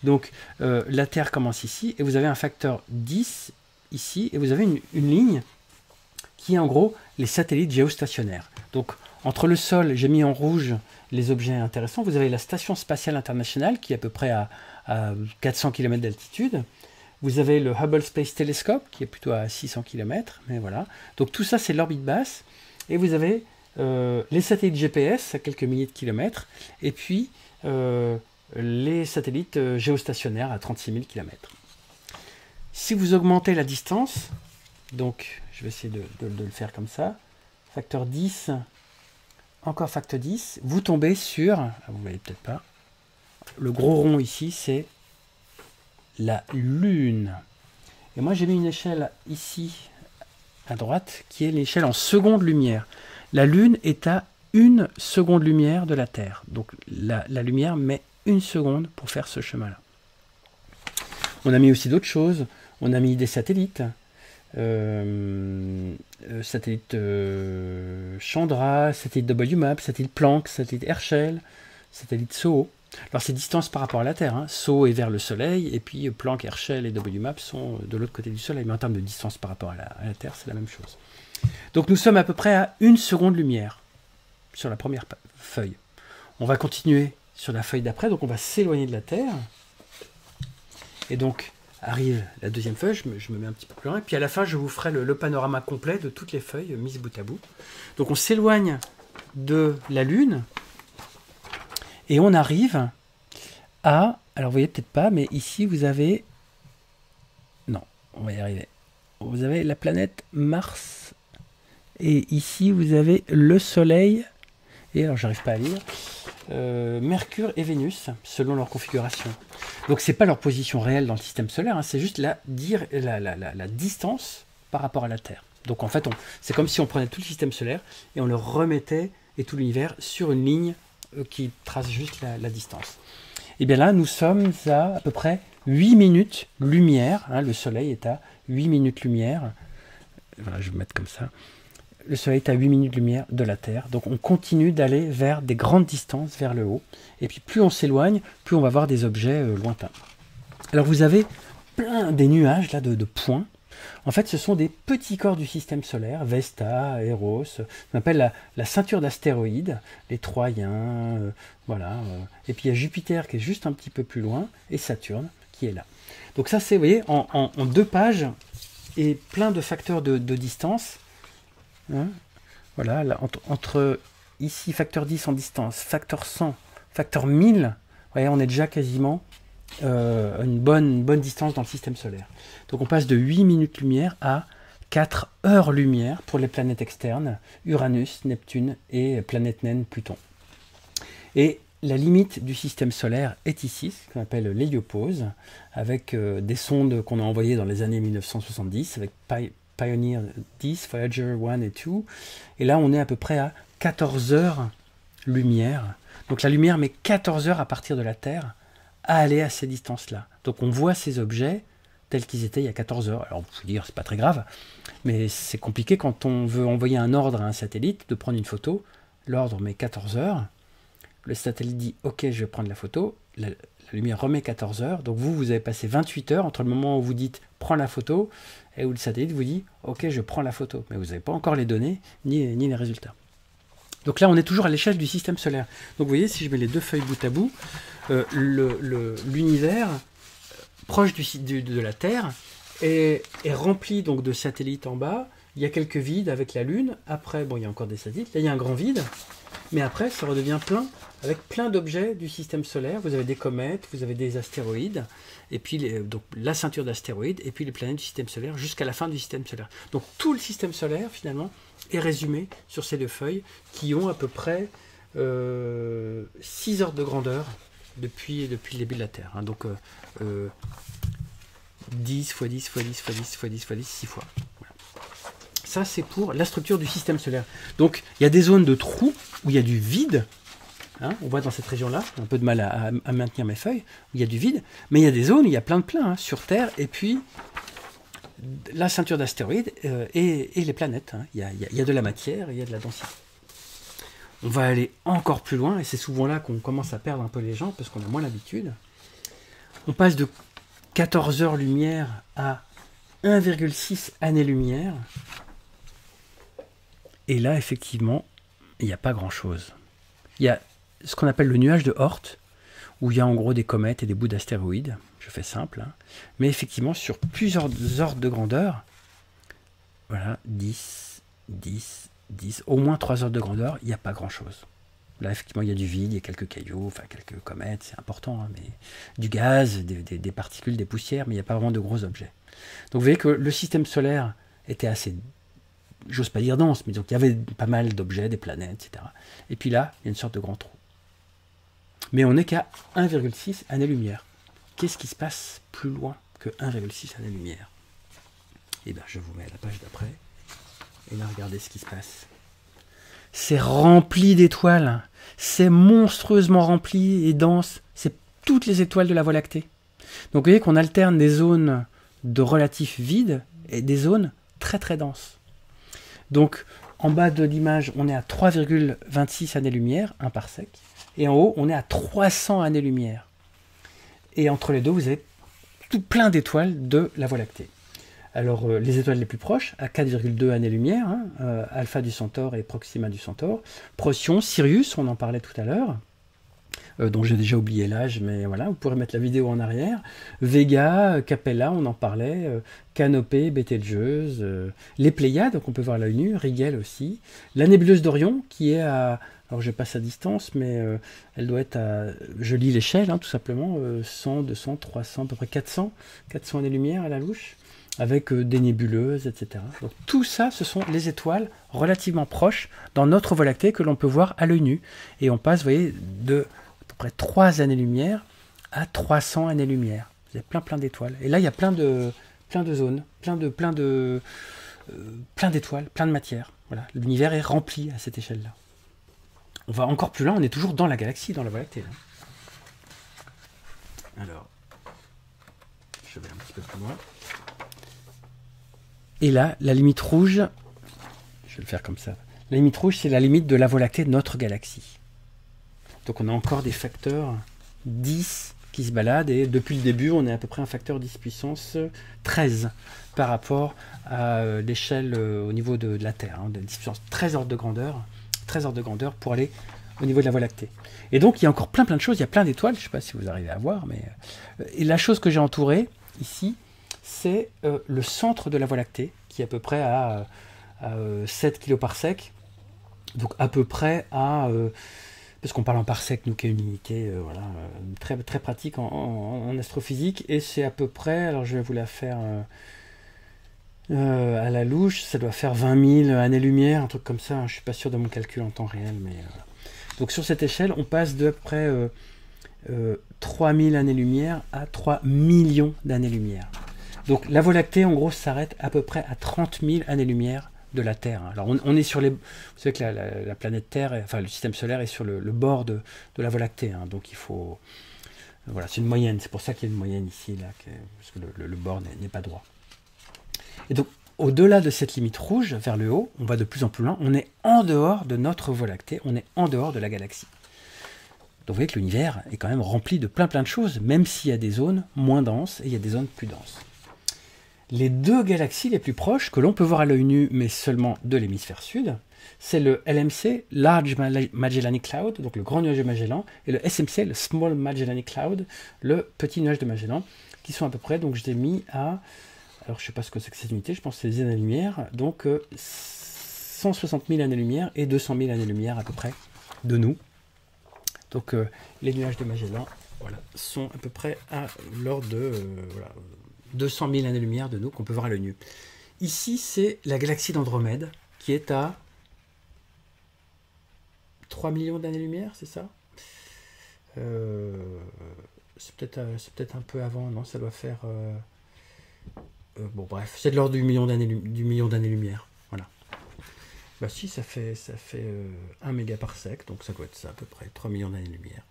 Donc, la Terre commence ici, et vous avez un facteur 10 ici, et vous avez une ligne qui est en gros les satellites géostationnaires. Donc, entre le sol, j'ai mis en rouge les objets intéressants. Vous avez la Station spatiale internationale, qui est à peu près à 400 km d'altitude. Vous avez le Hubble Space Telescope, qui est plutôt à 600 km, mais voilà. Donc tout ça, c'est l'orbite basse. Et vous avez les satellites GPS à quelques milliers de kilomètres, et puis les satellites géostationnaires à 36 000 km. Si vous augmentez la distance, donc je vais essayer de le faire comme ça, facteur 10, encore facteur 10, vous tombez sur, vous ne voyez peut-être pas, le gros rond ici, c'est la Lune. Et moi j'ai mis une échelle ici à droite qui est l'échelle en secondes lumière. La Lune est à 1 seconde lumière de la Terre. Donc la lumière met 1 seconde pour faire ce chemin-là. On a mis aussi d'autres choses. On a mis des satellites. Satellite Chandra, satellite WMAP, satellite Planck, satellite Herschel, satellite SOHO. Alors c'est distance par rapport à la Terre, hein. SOHO est vers le Soleil, et puis Planck, Herschel et WMAP sont de l'autre côté du Soleil, mais en termes de distance par rapport à la Terre, c'est la même chose. Donc nous sommes à peu près à 1 seconde lumière sur la première feuille. On va continuer sur la feuille d'après, donc on va s'éloigner de la Terre, et donc arrive la deuxième feuille, je me mets un petit peu plus loin, et puis à la fin je vous ferai le panorama complet de toutes les feuilles mises bout à bout. Donc on s'éloigne de la Lune, et on arrive à... Alors vous voyez peut-être pas, mais ici vous avez... Non, on va y arriver. Vous avez la planète Mars. Et ici vous avez le Soleil. Et alors j'arrive pas à lire. Mercure et Vénus, selon leur configuration. Donc c'est pas leur position réelle dans le système solaire, hein, c'est juste la distance par rapport à la Terre. Donc en fait, c'est comme si on prenait tout le système solaire et on le remettait, et tout l'univers, sur une ligne qui trace juste la distance. Et bien là, nous sommes à peu près 8 minutes lumière. Hein, le Soleil est à 8 minutes lumière. Voilà, je vais mettre comme ça. Le Soleil est à 8 minutes lumière de la Terre. Donc on continue d'aller vers des grandes distances, vers le haut. Et puis plus on s'éloigne, plus on va voir des objets lointains. Alors vous avez plein des nuages là de points. En fait, ce sont des petits corps du système solaire, Vesta, Eros, on appelle la ceinture d'astéroïdes, les Troyens, voilà. Et puis il y a Jupiter qui est juste un petit peu plus loin, et Saturne qui est là. Donc ça, c'est, vous voyez, en 2 pages, et plein de facteurs de distance. Hein, voilà, là, entre ici, facteur 10 en distance, facteur 100, facteur 1000, vous voyez, on est déjà quasiment... une bonne distance dans le système solaire. Donc on passe de 8 minutes lumière à 4 heures lumière pour les planètes externes, Uranus, Neptune et planète naine Pluton. Et la limite du système solaire est ici, ce qu'on appelle l'héliopause, avec des sondes qu'on a envoyées dans les années 1970, avec Pioneer 10, Voyager 1 et 2. Et là on est à peu près à 14 heures lumière. Donc la lumière met 14 heures à partir de la Terre à aller à ces distances-là. Donc on voit ces objets tels qu'ils étaient il y a 14 heures. Alors vous pouvez dire, c'est pas très grave, mais c'est compliqué quand on veut envoyer un ordre à un satellite de prendre une photo. L'ordre met 14 heures. Le satellite dit « Ok, je vais prendre la photo ». La lumière remet 14 heures. Donc vous avez passé 28 heures entre le moment où vous dites « Prends la photo » et où le satellite vous dit « Ok, je prends la photo ». Mais vous n'avez pas encore les données ni les résultats. Donc là, on est toujours à l'échelle du système solaire. Donc vous voyez, si je mets les 2 feuilles bout à bout, l'univers proche de la Terre est rempli donc de satellites en bas. Il y a quelques vides avec la Lune. Après, bon, il y a encore des satellites. Là, il y a un grand vide. Mais après, ça redevient plein, avec plein d'objets du système solaire. Vous avez des comètes, vous avez des astéroïdes, et puis donc la ceinture d'astéroïdes, et puis les planètes du système solaire, jusqu'à la fin du système solaire. Donc tout le système solaire, finalement, est résumé sur ces 2 feuilles, qui ont à peu près 6 ordres de grandeur depuis le début de la Terre. Hein. Donc 10 x 10 x 10 x 10 x 10 x 10, 6 fois. Voilà. Ça, c'est pour la structure du système solaire. Donc, il y a des zones de trous où il y a du vide. Hein, on voit dans cette région-là, j'ai un peu de mal à maintenir mes feuilles, où il y a du vide. Mais il y a des zones où il y a plein de pleins sur Terre. Et puis, la ceinture d'astéroïdes et les planètes. Hein. Il y a de la matière, il y a de la densité. On va aller encore plus loin. Et c'est souvent là qu'on commence à perdre un peu les gens, parce qu'on a moins l'habitude. On passe de 14 heures-lumière à 1,6 années-lumière. Et là, effectivement, il n'y a pas grand-chose. Il y a ce qu'on appelle le nuage de Oort, où il y a en gros des comètes et des bouts d'astéroïdes. Je fais simple. Hein. Mais effectivement, sur plusieurs ordres de grandeur, voilà, 10, 10, 10, au moins 3 ordres de grandeur, il n'y a pas grand-chose. Là, effectivement, il y a du vide, il y a quelques cailloux, enfin quelques comètes, c'est important, hein, mais du gaz, des particules, des poussières, mais il n'y a pas vraiment de gros objets. Donc vous voyez que le système solaire était assez, j'ose pas dire dense, mais donc il y avait pas mal d'objets, des planètes, etc. Et puis là, il y a une sorte de grand trou. Mais on n'est qu'à 1,6 années-lumière. Qu'est-ce qui se passe plus loin que 1,6 années-lumière? Eh bien, je vous mets à la page d'après. Et là, regardez ce qui se passe. C'est rempli d'étoiles. C'est monstrueusement rempli et dense. C'est toutes les étoiles de la Voie lactée. Donc vous voyez qu'on alterne des zones de relatif vide et des zones très très denses. Donc en bas de l'image, on est à 3,26 années-lumière, 1 parsec. Et en haut, on est à 300 années-lumière. Et entre les deux, vous avez tout plein d'étoiles de la Voie lactée. Alors, les étoiles les plus proches, à 4,2 années-lumière, hein, Alpha du Centaure et Proxima du Centaure. Procyon, Sirius, on en parlait tout à l'heure, dont j'ai déjà oublié l'âge, mais voilà, vous pourrez mettre la vidéo en arrière. Vega, Capella, on en parlait, Canopée, Bételgeuse, les Pléiades, qu'on peut voir à l'œil nu, Rigel aussi. La nébuleuse d'Orion, qui est à... Alors je passe à distance, mais elle doit être à... Je lis l'échelle, hein, tout simplement, 100, 200, 300, à peu près 400 années-lumière à la louche, avec des nébuleuses, etc. Donc tout ça, ce sont les étoiles relativement proches dans notre Voie lactée que l'on peut voir à l'œil nu. Et on passe, vous voyez, de à peu près 3 années-lumière à 300 années-lumière. Vous avez plein d'étoiles. Et là, il y a plein de zones, plein d'étoiles, plein de matière. Voilà. L'univers est rempli à cette échelle-là. On va encore plus loin, on est toujours dans la galaxie, dans la Voie lactée. Là. Alors, je vais un petit peu plus loin. Et là, la limite rouge, je vais le faire comme ça. La limite rouge, c'est la limite de la Voie lactée de notre galaxie. Donc on a encore des facteurs 10 qui se baladent, et depuis le début, on est à peu près un facteur 10 puissance 13 par rapport à l'échelle au niveau de la Terre, hein, de 10 puissance 13 ordres de grandeur pour aller au niveau de la Voie lactée. Et donc il y a encore plein de choses, il y a plein d'étoiles, je ne sais pas si vous arrivez à voir, mais et la chose que j'ai entourée ici, c'est le centre de la Voie lactée, qui est à peu près à 7 kg par sec, donc à peu près à... parce qu'on parle en parsec, nous qui est une unité voilà, très, très pratique en astrophysique, et c'est à peu près, alors je vais vous la faire à la louche, ça doit faire 20 000 années-lumière, un truc comme ça, hein, je suis pas sûr de mon calcul en temps réel, mais... Donc sur cette échelle, on passe de à peu près 3000 années-lumière à 3 millions d'années-lumière. Donc la Voie lactée, en gros, s'arrête à peu près à 30 000 années-lumière de la Terre. Alors on est sur les... Vous savez que la planète Terre, enfin le système solaire est sur le bord de la Voie lactée, hein, donc il faut... Voilà, c'est une moyenne, c'est pour ça qu'il y a une moyenne ici, là, parce que le bord n'est pas droit. Et donc, au-delà de cette limite rouge, vers le haut, on va de plus en plus loin, on est en dehors de notre Voie lactée, on est en dehors de la galaxie. Donc vous voyez que l'univers est quand même rempli de plein de choses, même s'il y a des zones moins denses et il y a des zones plus denses. Les deux galaxies les plus proches, que l'on peut voir à l'œil nu, mais seulement de l'hémisphère sud, c'est le LMC, Large Magellanic Cloud, donc le grand nuage de Magellan, et le SMC, le Small Magellanic Cloud, le petit nuage de Magellan, qui sont à peu près, donc je l'ai mis à... Alors, je ne sais pas ce que c'est que cette unité, je pense que c'est des années-lumière. Donc, 160 000 années-lumière et 200 000 années-lumière à peu près de nous. Donc, les nuages de Magellan voilà, sont à peu près à l'ordre de 200 000 années-lumière de nous qu'on peut voir à l'œil nu. Ici, c'est la galaxie d'Andromède qui est à 3 millions d'années-lumière, c'est ça c'est peut-être un peu avant, non? Ça doit faire... bon bref, c'est de l'ordre du million d'années-lumière. Voilà. Bah si, ça fait 1 mégaparsec, donc ça doit être ça à peu près, 3 millions d'années-lumière.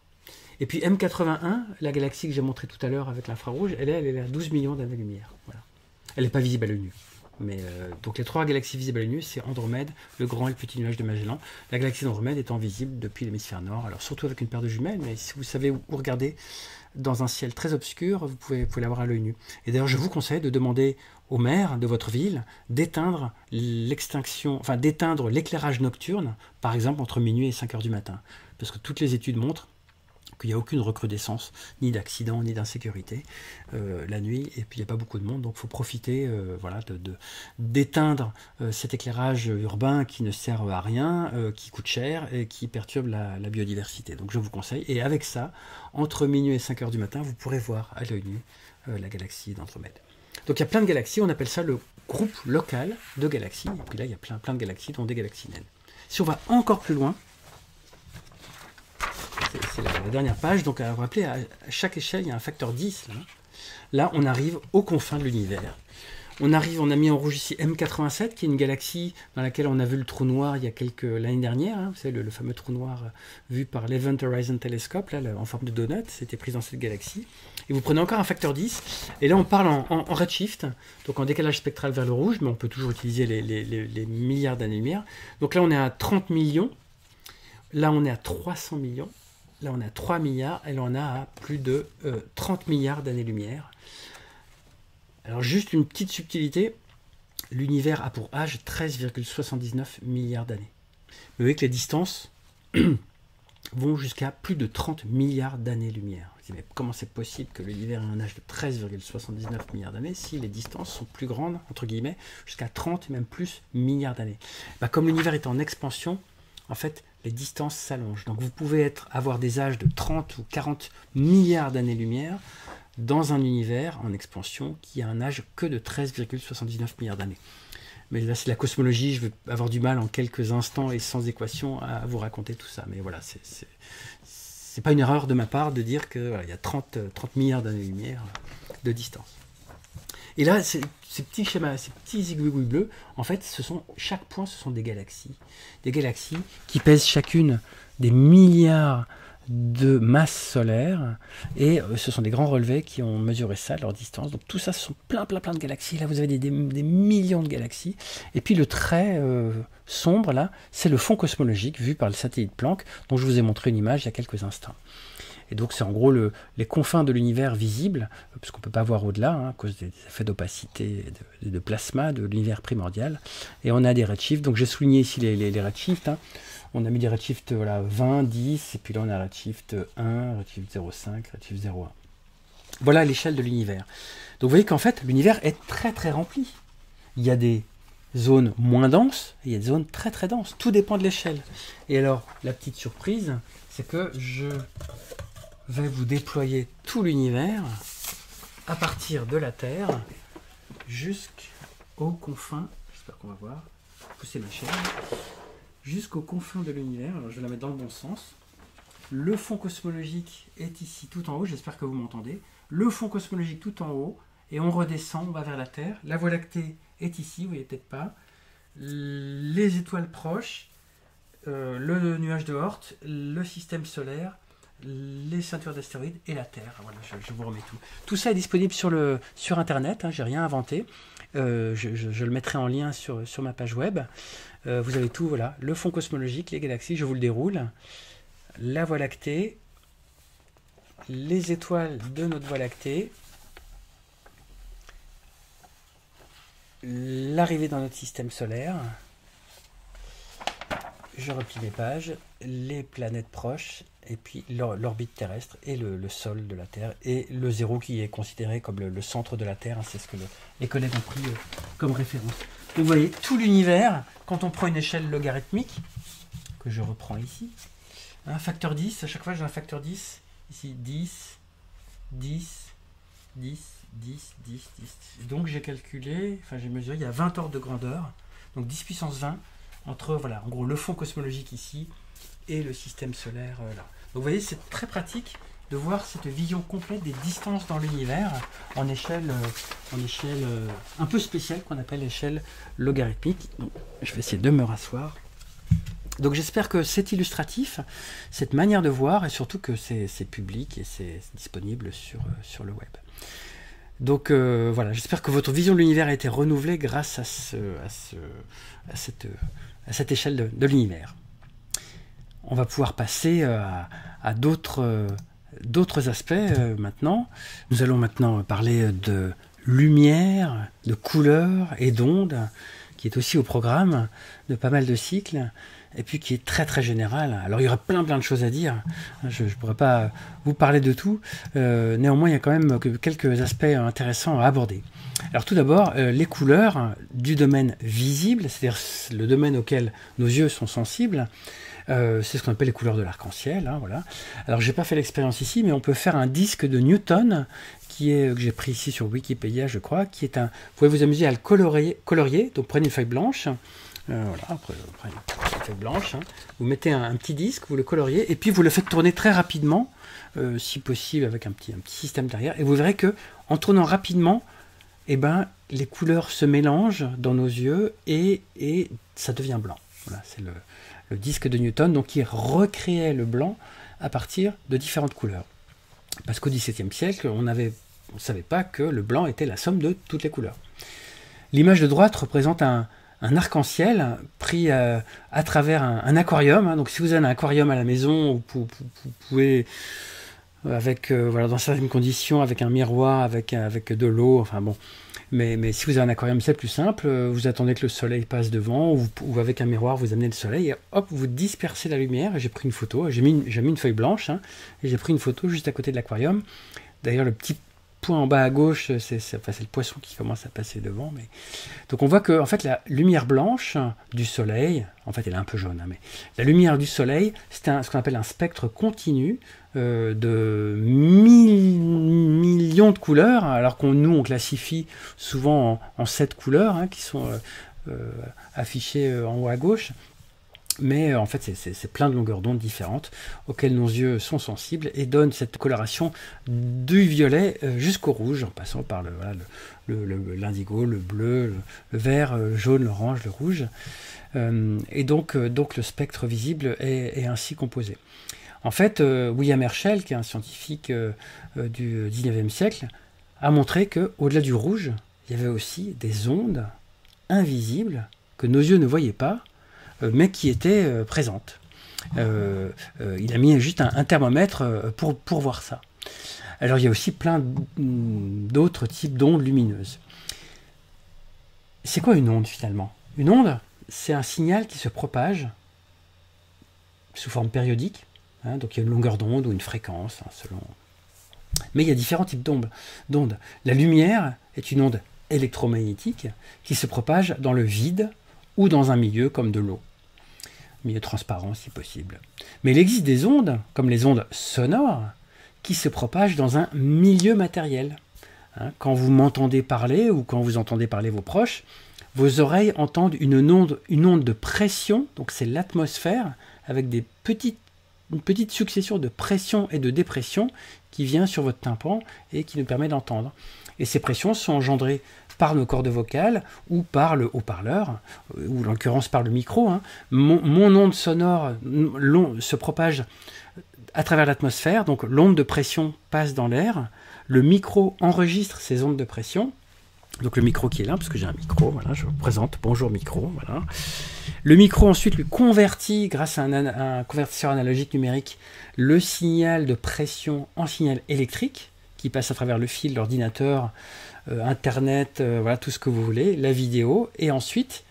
Et puis M81, la galaxie que j'ai montrée tout à l'heure avec l'infrarouge, elle est à 12 millions d'années-lumière. Voilà. Elle n'est pas visible à l'œil nu. Mais donc les 3 galaxies visibles à l'œil nu, c'est Andromède, le grand et le petit nuage de Magellan. La galaxie d'Andromède étant visible depuis l'hémisphère nord, alors surtout avec une paire de jumelles, mais si vous savez où regarder dans un ciel très obscur, vous pouvez la voir à l'œil nu. Et d'ailleurs, je vous conseille de demander au maire de votre ville d'éteindre d'éteindre l'éclairage nocturne, par exemple entre minuit et 5 heures du matin. Parce que toutes les études montrent qu'il n'y a aucune recrudescence, ni d'accident, ni d'insécurité la nuit, et puis il n'y a pas beaucoup de monde, donc il faut profiter d'éteindre cet éclairage urbain qui ne sert à rien, qui coûte cher et qui perturbe la biodiversité. Donc je vous conseille, et avec ça, entre minuit et 5 heures du matin, vous pourrez voir à l'œil nu la galaxie d'Andromède. Donc il y a plein de galaxies, on appelle ça le groupe local de galaxies, et puis là il y a plein de galaxies, dont des galaxies naines. Si on va encore plus loin, c'est la dernière page, donc à vous rappeler, à chaque échelle, il y a un facteur 10. Là, on arrive aux confins de l'univers. On a mis en rouge ici M87, qui est une galaxie dans laquelle on a vu le trou noir l'année dernière. Vous savez, le fameux trou noir vu par l'Event Horizon Telescope, là, en forme de donut, c'était pris dans cette galaxie. Et vous prenez encore un facteur 10, et là on parle en redshift, donc en décalage spectral vers le rouge, mais on peut toujours utiliser les milliards d'années-lumière. Donc là on est à 30 millions, là on est à 300 millions, là on est à 3 milliards, et là on a à plus de 30 milliards d'années-lumière. Alors juste une petite subtilité, l'univers a pour âge 13,79 milliards d'années. Vous voyez que les distances vont jusqu'à plus de 30 milliards d'années-lumière. Vous dites, mais comment c'est possible que l'univers ait un âge de 13,79 milliards d'années si les distances sont plus grandes, entre guillemets, jusqu'à 30 et même plus milliards d'années? Comme l'univers est en expansion, en fait, les distances s'allongent. Donc vous pouvez avoir des âges de 30 ou 40 milliards d'années-lumière dans un univers en expansion qui a un âge que de 13,79 milliards d'années. Mais là, c'est la cosmologie, je vais avoir du mal en quelques instants et sans équation à vous raconter tout ça. Mais voilà, c'est pas une erreur de ma part de dire qu'il y a 30 milliards d'années-lumière de distance. Et là, ces petits schémas, ces petits aiguilles bleus, en fait, chaque point, ce sont des galaxies. Des galaxies qui pèsent chacune des milliards de masse solaire, et ce sont des grands relevés qui ont mesuré ça, leur distance. Donc tout ça, ce sont plein de galaxies. Là, vous avez des millions de galaxies. Et puis le trait sombre, là, c'est le fond cosmologique vu par le satellite Planck, dont je vous ai montré une image il y a quelques instants. Et donc c'est en gros les confins de l'univers visible, parce qu'on ne peut pas voir au-delà, à cause des effets d'opacité et de plasma de l'univers primordial. Et on a des redshifts, donc j'ai souligné ici les redshifts. On a mis des redshifts 20, 10, et puis là on a redshift 1, redshift 0,5, redshift 0,1. Voilà l'échelle de l'univers. Donc vous voyez qu'en fait l'univers est très rempli. Il y a des zones moins denses, et il y a des zones très denses. Tout dépend de l'échelle. Et alors la petite surprise, c'est que je vais vous déployer tout l'univers à partir de la Terre jusqu'aux confins. J'espère qu'on va voir. Pousser ma chaîne. Jusqu'aux confins de l'univers. Alors je vais la mettre dans le bon sens. Le fond cosmologique est ici tout en haut, j'espère que vous m'entendez. Le fond cosmologique tout en haut, et on redescend, on va vers la Terre. La Voie lactée est ici, vous voyez peut-être pas. Les étoiles proches, le nuage de Oort, le système solaire, les ceintures d'astéroïdes et la Terre. Voilà, je vous remets tout. Tout ça est disponible sur Internet, j'ai rien inventé. Je le mettrai en lien sur ma page web. Vous avez tout, voilà, le fond cosmologique, les galaxies, je vous le déroule, la Voie lactée, les étoiles de notre Voie lactée, l'arrivée dans notre système solaire, je replie mes pages, les planètes proches, et puis l'orbite terrestre, et le sol de la Terre, et le zéro qui est considéré comme le centre de la Terre, c'est ce que les collègues ont pris comme référence. Donc vous voyez, tout l'univers, quand on prend une échelle logarithmique, que je reprends ici, un facteur 10, à chaque fois j'ai un facteur 10, ici 10, 10, 10, 10, 10, 10. Donc j'ai calculé, j'ai mesuré, il y a 20 ordres de grandeur, donc 10 puissance 20, entre, voilà, en gros, le fond cosmologique ici, et le système solaire là. Donc vous voyez, c'est très pratique de voir cette vision complète des distances dans l'univers en échelle un peu spéciale qu'on appelle l'échelle logarithmique. Donc, je vais essayer de me rasseoir. Donc j'espère que c'est illustratif, cette manière de voir, et surtout que c'est public et c'est disponible sur le web. Donc voilà, j'espère que votre vision de l'univers a été renouvelée grâce à cette échelle de l'univers. On va pouvoir passer à d'autres aspects maintenant. Nous allons maintenant parler de lumière, de couleurs et d'ondes, qui est aussi au programme de pas mal de cycles, et puis qui est très très général. Alors il y aurait plein de choses à dire, je ne pourrais pas vous parler de tout, néanmoins il y a quand même quelques aspects intéressants à aborder. Alors tout d'abord, les couleurs du domaine visible, c'est-à-dire le domaine auquel nos yeux sont sensibles, c'est ce qu'on appelle les couleurs de l'arc-en-ciel. Hein, voilà. Alors j'ai pas fait l'expérience ici, mais on peut faire un disque de Newton, que j'ai pris ici sur Wikipédia, je crois, qui est un... Vous pouvez vous amuser à le colorier, donc prenez une feuille blanche, voilà, après une feuille blanche, hein, vous mettez un petit disque, vous le coloriez, et puis vous le faites tourner très rapidement, si possible avec un petit système derrière, et vous verrez que en tournant rapidement, eh ben, les couleurs se mélangent dans nos yeux et ça devient blanc. Voilà, c'est le disque de Newton, donc qui recréait le blanc à partir de différentes couleurs. Parce qu'au XVIIe siècle, on ne savait pas que le blanc était la somme de toutes les couleurs. L'image de droite représente un arc-en-ciel pris à travers un aquarium. Hein. Donc si vous avez un aquarium à la maison, vous pouvez, voilà, dans certaines conditions, avec un miroir, avec de l'eau, enfin bon. Mais si vous avez un aquarium, c'est plus simple, vous attendez que le soleil passe devant, ou avec un miroir, vous amenez le soleil, et hop, vous dispersez la lumière. J'ai pris une photo, j'ai mis une feuille blanche, hein, et j'ai pris une photo juste à côté de l'aquarium. D'ailleurs, le petit point en bas à gauche, c'est le poisson qui commence à passer devant. Mais... Donc on voit que en fait, la lumière blanche du soleil, en fait elle est un peu jaune, hein, mais la lumière du soleil, c'est ce qu'on appelle un spectre continu de millions de couleurs, alors nous on classifie souvent en 7 couleurs, hein, qui sont affichées en haut à gauche. Mais en fait, c'est plein de longueurs d'onde différentes auxquelles nos yeux sont sensibles et donnent cette coloration du violet jusqu'au rouge, en passant par l'indigo, le bleu, le vert, le jaune, l'orange, le rouge. Et donc le spectre visible est ainsi composé. En fait, William Herschel, qui est un scientifique du 19e siècle, a montré qu'au-delà du rouge, il y avait aussi des ondes invisibles que nos yeux ne voyaient pas, mais qui était présente. Il a mis juste un thermomètre pour voir ça. Alors il y a aussi plein d'autres types d'ondes lumineuses. C'est quoi une onde finalement? Une onde, c'est un signal qui se propage sous forme périodique, hein, donc il y a une longueur d'onde ou une fréquence, hein, selon... Mais il y a différents types d'ondes. La lumière est une onde électromagnétique qui se propage dans le vide ou dans un milieu comme de l'eau. Milieu transparent si possible. Mais il existe des ondes, comme les ondes sonores, qui se propagent dans un milieu matériel. Hein, quand vous m'entendez parler ou quand vous entendez parler vos proches, vos oreilles entendent une onde de pression, donc c'est l'atmosphère, avec une petite succession de pression et de dépression qui vient sur votre tympan et qui nous permet d'entendre. Et ces pressions sont engendrées par nos cordes vocales ou par le haut-parleur, ou en l'occurrence par le micro. Hein. Mon onde sonore se propage à travers l'atmosphère, donc l'onde de pression passe dans l'air, le micro enregistre ces ondes de pression, donc le micro qui est là, parce que j'ai un micro, voilà, je vous présente, bonjour micro, voilà. Le micro ensuite lui convertit, grâce à un convertisseur analogique numérique, le signal de pression en signal électrique, qui passe à travers le fil, l'ordinateur, Internet, voilà, tout ce que vous voulez, la vidéo, et ensuite,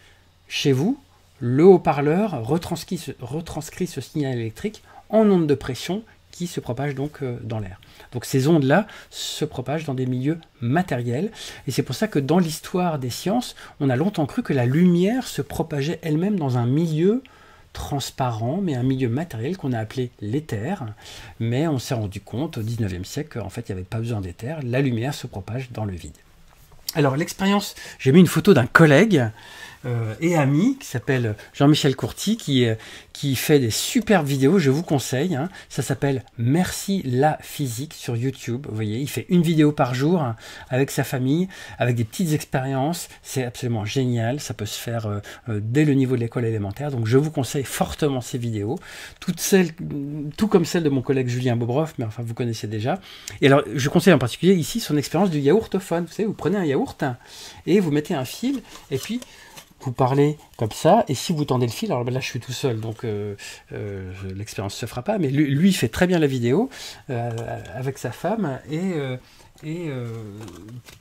chez vous, le haut-parleur retranscrit ce signal électrique en onde de pression qui se propage donc dans l'air. Donc ces ondes-là se propagent dans des milieux matériels, et c'est pour ça que dans l'histoire des sciences, on a longtemps cru que la lumière se propageait elle-même dans un milieu transparent, mais un milieu matériel qu'on a appelé l'éther, mais on s'est rendu compte au 19e siècle qu'en fait il n'y avait pas besoin d'éther, la lumière se propage dans le vide. Alors l'expérience, j'ai mis une photo d'un collègue et ami qui s'appelle Jean-Michel Courty qui fait des superbes vidéos, je vous conseille. Hein. Ça s'appelle Merci la physique sur YouTube. Vous voyez, il fait une vidéo par jour hein, avec sa famille, avec des petites expériences. C'est absolument génial. Ça peut se faire dès le niveau de l'école élémentaire. Donc je vous conseille fortement ces vidéos. Tout comme celle de mon collègue Julien Bobroff, mais enfin vous connaissez déjà. Et alors je conseille en particulier ici son expérience du yaourtophone. Vous savez, vous prenez un yaourt et vous mettez un fil et puis vous parlez comme ça, et si vous tendez le fil, alors là je suis tout seul, donc l'expérience ne se fera pas, mais lui il fait très bien la vidéo avec sa femme, et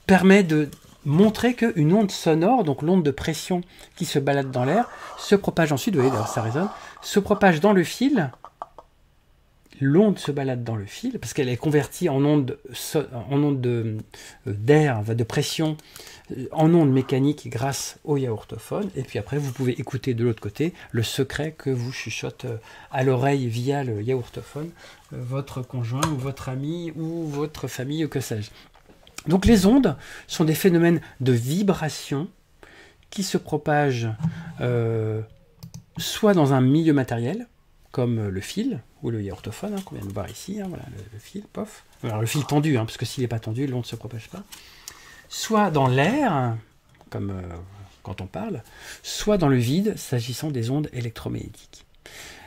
permet de montrer qu'une onde sonore, donc l'onde de pression qui se balade dans l'air, se propage ensuite, vous voyez d'ailleurs ça résonne, se propage dans le fil, l'onde se balade dans le fil, parce qu'elle est convertie en onde d'air, de pression, en ondes mécaniques grâce au yaourtophone, et puis après vous pouvez écouter de l'autre côté le secret que vous chuchote à l'oreille via le yaourtophone votre conjoint ou votre ami ou votre famille ou que sais-je. Donc les ondes sont des phénomènes de vibration qui se propagent soit dans un milieu matériel, comme le fil ou le yaourtophone, hein, qu'on vient de voir ici, hein, voilà, le fil, pof. Alors le fil tendu, hein, parce que s'il n'est pas tendu, l'onde ne se propage pas. Soit dans l'air, comme quand on parle, soit dans le vide, s'agissant des ondes électromagnétiques.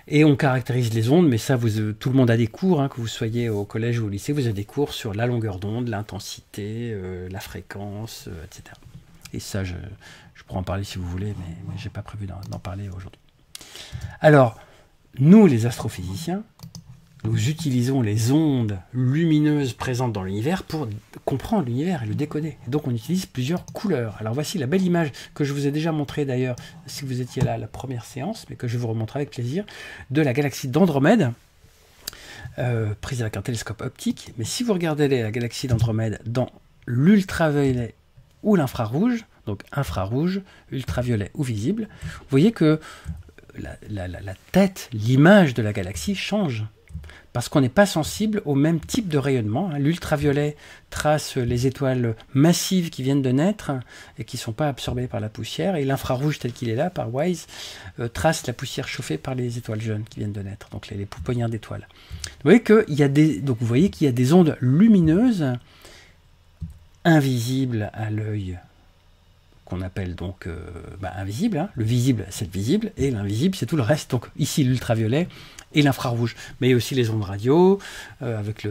Et on caractérise les ondes, mais ça, tout le monde a des cours, hein, que vous soyez au collège ou au lycée, vous avez des cours sur la longueur d'onde, l'intensité, la fréquence, etc. Et ça, je pourrais en parler si vous voulez, mais je n'ai pas prévu d'en parler aujourd'hui. Alors, nous, les astrophysiciens, nous utilisons les ondes lumineuses présentes dans l'univers pour comprendre l'univers et le décoder. Et donc on utilise plusieurs couleurs. Alors voici la belle image que je vous ai déjà montrée d'ailleurs, si vous étiez là à la première séance, mais que je vous remontre avec plaisir, de la galaxie d'Andromède, prise avec un télescope optique. Mais si vous regardez la galaxie d'Andromède dans l'ultraviolet ou l'infrarouge, donc infrarouge, ultraviolet ou visible, vous voyez que la tête, l'image de la galaxie change. Parce qu'on n'est pas sensible au même type de rayonnement. L'ultraviolet trace les étoiles massives qui viennent de naître et qui ne sont pas absorbées par la poussière, et l'infrarouge tel qu'il est là, par WISE, trace la poussière chauffée par les étoiles jeunes qui viennent de naître, donc les pouponnières d'étoiles. Vous voyez qu'il y a des ondes lumineuses invisibles à l'œil, qu'on appelle donc invisible. Hein. Le visible, c'est le visible, et l'invisible, c'est tout le reste. Donc ici, l'ultraviolet et l'infrarouge. Mais il y a aussi les ondes radio, avec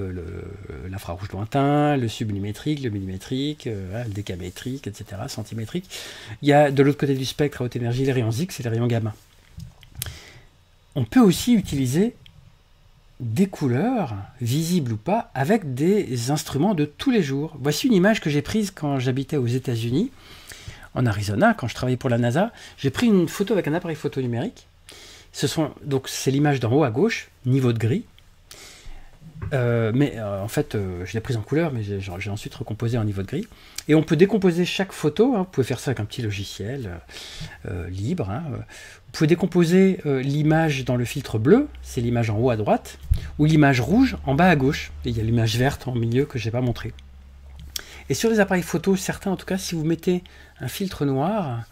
l'infrarouge lointain, le submillimétrique, le millimétrique, le décamétrique, etc., centimétrique. Il y a de l'autre côté du spectre à haute énergie les rayons X et les rayons gamma. On peut aussi utiliser des couleurs, visibles ou pas, avec des instruments de tous les jours. Voici une image que j'ai prise quand j'habitais aux États-Unis, en Arizona, quand je travaillais pour la NASA. J'ai pris une photo avec un appareil photo numérique. Donc c'est l'image d'en haut à gauche, niveau de gris. En fait, je l'ai prise en couleur, mais j'ai ensuite recomposé en niveau de gris. Et on peut décomposer chaque photo. Hein, vous pouvez faire ça avec un petit logiciel libre. Hein. Vous pouvez décomposer l'image dans le filtre bleu, c'est l'image en haut à droite, ou l'image rouge en bas à gauche. Et il y a l'image verte en milieu que je n'ai pas montrée. Et sur les appareils photo, certains en tout cas, si vous mettez un filtre noir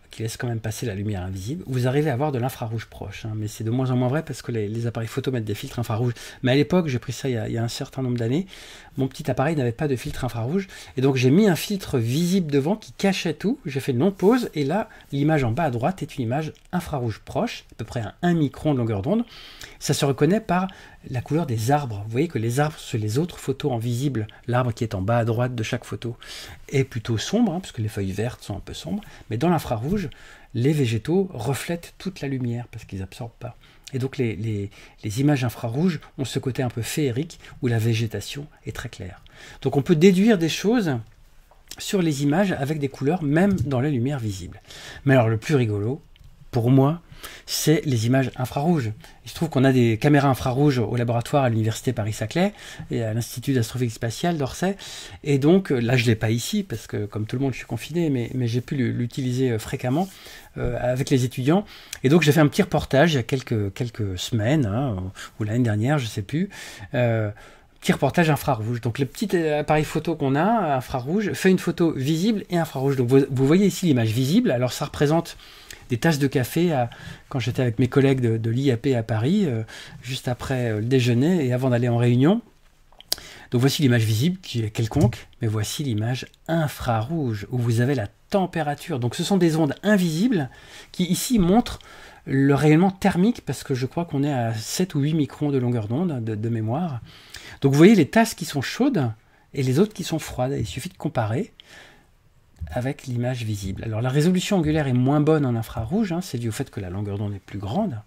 qui laisse quand même passer la lumière invisible, vous arrivez à avoir de l'infrarouge proche. Hein, mais c'est de moins en moins vrai parce que les appareils photo mettent des filtres infrarouges. Mais à l'époque, j'ai pris ça il y a un certain nombre d'années, mon petit appareil n'avait pas de filtre infrarouge. Et donc j'ai mis un filtre visible devant qui cachait tout. J'ai fait non-pause et là, l'image en bas à droite est une image infrarouge proche, à peu près à 1 micron de longueur d'onde. Ça se reconnaît par la couleur des arbres. Vous voyez que les arbres, sur les autres photos en visible, l'arbre qui est en bas à droite de chaque photo est plutôt sombre, hein, parce que les feuilles vertes sont un peu sombres. Mais dans l'infrarouge, les végétaux reflètent toute la lumière parce qu'ils n'absorbent pas. Et donc les images infrarouges ont ce côté un peu féerique où la végétation est très claire. Donc on peut déduire des choses sur les images avec des couleurs, même dans la lumière visible. Mais alors le plus rigolo, pour moi, c'est les images infrarouges. Il se trouve qu'on a des caméras infrarouges au laboratoire à l'université Paris-Saclay et à l'Institut d'astrophysique spatiale d'Orsay. Et donc, là, je ne l'ai pas ici, parce que comme tout le monde, je suis confiné, mais j'ai pu l'utiliser fréquemment avec les étudiants. Et donc, j'ai fait un petit reportage il y a quelques semaines, hein, ou l'année dernière, je ne sais plus, petit reportage infrarouge. Donc le petit appareil photo qu'on a, infrarouge, fait une photo visible et infrarouge. Donc vous voyez ici l'image visible. Alors ça représente des tasses de café quand j'étais avec mes collègues de l'IAP à Paris, juste après le déjeuner et avant d'aller en réunion. Donc voici l'image visible qui est quelconque, mais voici l'image infrarouge où vous avez la température. Donc ce sont des ondes invisibles qui ici montrent le rayonnement thermique, parce que je crois qu'on est à 7 ou 8 microns de longueur d'onde de mémoire. Donc vous voyez les tasses qui sont chaudes et les autres qui sont froides. Il suffit de comparer avec l'image visible. Alors la résolution angulaire est moins bonne en infrarouge, c'est dû au fait que la longueur d'onde est plus grande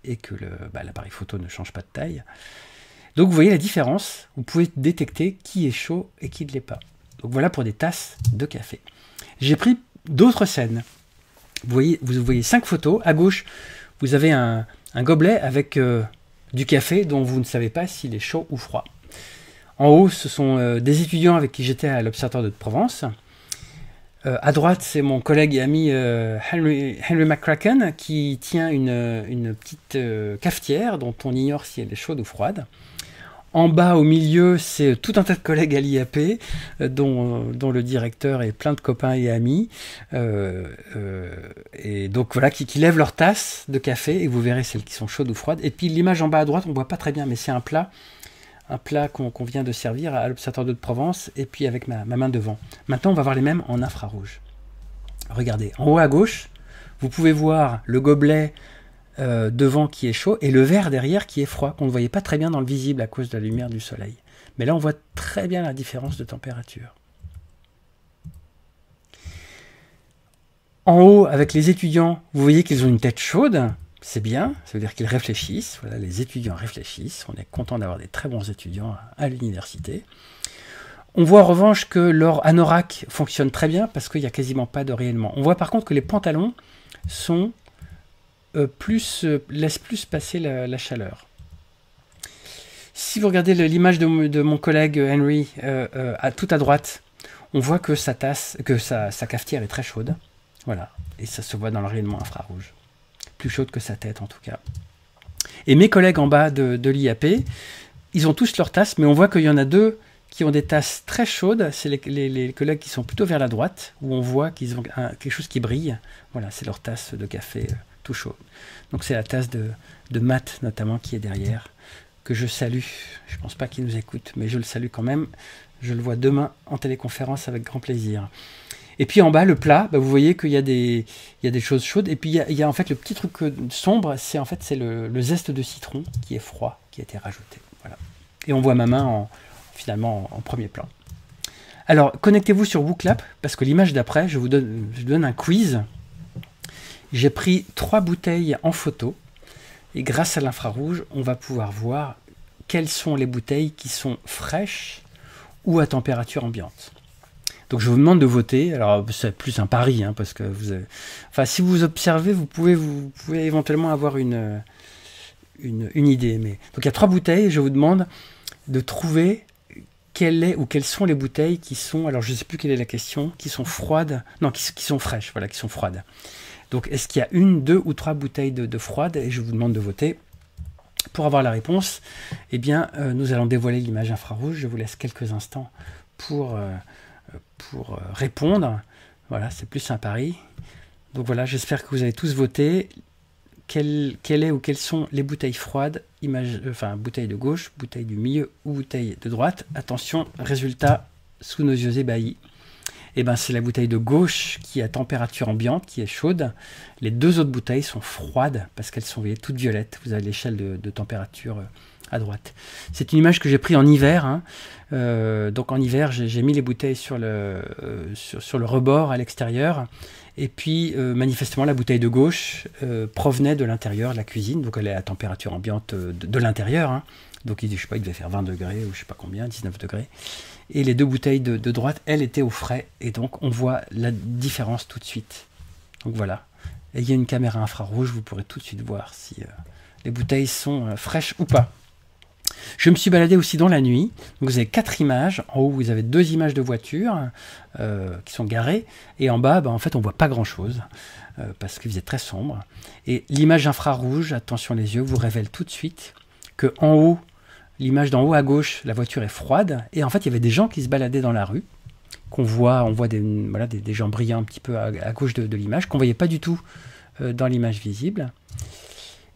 et que l'appareil photo ne change pas de taille. Donc vous voyez la différence, vous pouvez détecter qui est chaud et qui ne l'est pas. Donc voilà pour des tasses de café. J'ai pris d'autres scènes. Vous voyez 5 photos. À gauche, vous avez un gobelet avec du café dont vous ne savez pas s'il est chaud ou froid. En haut, ce sont des étudiants avec qui j'étais à l'Observatoire de Provence. À droite, c'est mon collègue et ami Henry McCracken qui tient une petite cafetière dont on ignore si elle est chaude ou froide. En bas, au milieu, c'est tout un tas de collègues à l'IAP, dont le directeur est plein de copains et amis. Et donc voilà, qui lèvent leur tasse de café, et vous verrez celles qui sont chaudes ou froides. Et puis l'image en bas à droite, on ne voit pas très bien, mais c'est un plat qu'on vient de servir à l'Observatoire de Provence, et puis avec ma main devant. Maintenant, on va voir les mêmes en infrarouge. Regardez, en haut à gauche, vous pouvez voir le gobelet devant qui est chaud et le verre derrière qui est froid, qu'on ne voyait pas très bien dans le visible à cause de la lumière du soleil. Mais là, on voit très bien la différence de température. En haut, avec les étudiants, vous voyez qu'ils ont une tête chaude. C'est bien, ça veut dire qu'ils réfléchissent. Voilà, les étudiants réfléchissent. On est content d'avoir des très bons étudiants à l'université. On voit en revanche que leur anorak fonctionne très bien parce qu'il n'y a quasiment pas de rayonnement. On voit par contre que les pantalons sont laisse plus passer la chaleur. Si vous regardez l'image de mon collègue Henry tout à droite, on voit que sa cafetière est très chaude. Voilà, et ça se voit dans le rayonnement infrarouge. Plus chaude que sa tête en tout cas. Et mes collègues en bas de l'IAP, ils ont tous leurs tasses, mais on voit qu'il y en a deux qui ont des tasses très chaudes. C'est les collègues qui sont plutôt vers la droite, où on voit qu'ils ont quelque chose qui brille. Voilà, c'est leur tasse de café tout chaud. Donc c'est la tasse de Matt notamment qui est derrière, que je salue. Je ne pense pas qu'il nous écoute, mais je le salue quand même. Je le vois demain en téléconférence avec grand plaisir. Et puis en bas, le plat, vous voyez qu'il y a des choses chaudes. Et puis il y a en fait le petit truc sombre, c'est le zeste de citron qui est froid, qui a été rajouté. Voilà. Et on voit ma main finalement en premier plan. Alors connectez-vous sur Booklab, parce que l'image d'après, je vous donne un quiz. J'ai pris 3 bouteilles en photo et grâce à l'infrarouge, on va pouvoir voir quelles sont les bouteilles qui sont fraîches ou à température ambiante. Donc je vous demande de voter. Alors c'est plus un pari, parce que si vous observez, vous pouvez éventuellement avoir une idée. Donc il y a 3 bouteilles. Je vous demande de trouver quelles sont les bouteilles qui sont. Alors je ne sais plus quelle est la question. Qui sont froides. Non, qui sont fraîches. Voilà, qui sont froides. Donc, est-ce qu'il y a 1, 2 ou 3 bouteilles de froide? Et je vous demande de voter. Pour avoir la réponse, eh bien, nous allons dévoiler l'image infrarouge. Je vous laisse quelques instants pour répondre. Voilà, c'est plus un pari. Donc voilà, j'espère que vous avez tous voté. Quelles sont les bouteilles froides? Bouteille de gauche, bouteille du milieu ou bouteille de droite. Attention, résultat sous nos yeux ébahis. Eh ben, c'est la bouteille de gauche qui est à température ambiante, qui est chaude. Les 2 autres bouteilles sont froides parce qu'elles sont, vous voyez, toutes violettes. Vous avez l'échelle de température à droite. C'est une image que j'ai prise en hiver. Donc en hiver, j'ai mis les bouteilles sur le rebord à l'extérieur. Et puis, manifestement, la bouteille de gauche provenait de l'intérieur, de la cuisine. Donc elle est à température ambiante de l'intérieur. Donc je sais pas, il devait faire 20 degrés ou je sais pas combien, 19 degrés. Et les 2 bouteilles de droite, elles étaient au frais. Et donc, on voit la différence tout de suite. Donc voilà. Et il y a une caméra infrarouge, vous pourrez tout de suite voir si les bouteilles sont fraîches ou pas. Je me suis baladé aussi dans la nuit. Donc vous avez 4 images. En haut, vous avez 2 images de voitures qui sont garées. Et en bas, en fait, on ne voit pas grand-chose parce qu'il faisait très sombre. Et l'image infrarouge, attention les yeux, vous révèle tout de suite que en haut, l'image d'en haut à gauche, la voiture est froide, et en fait il y avait des gens qui se baladaient dans la rue, on voit des gens brillants un petit peu à gauche de l'image, qu'on ne voyait pas du tout dans l'image visible.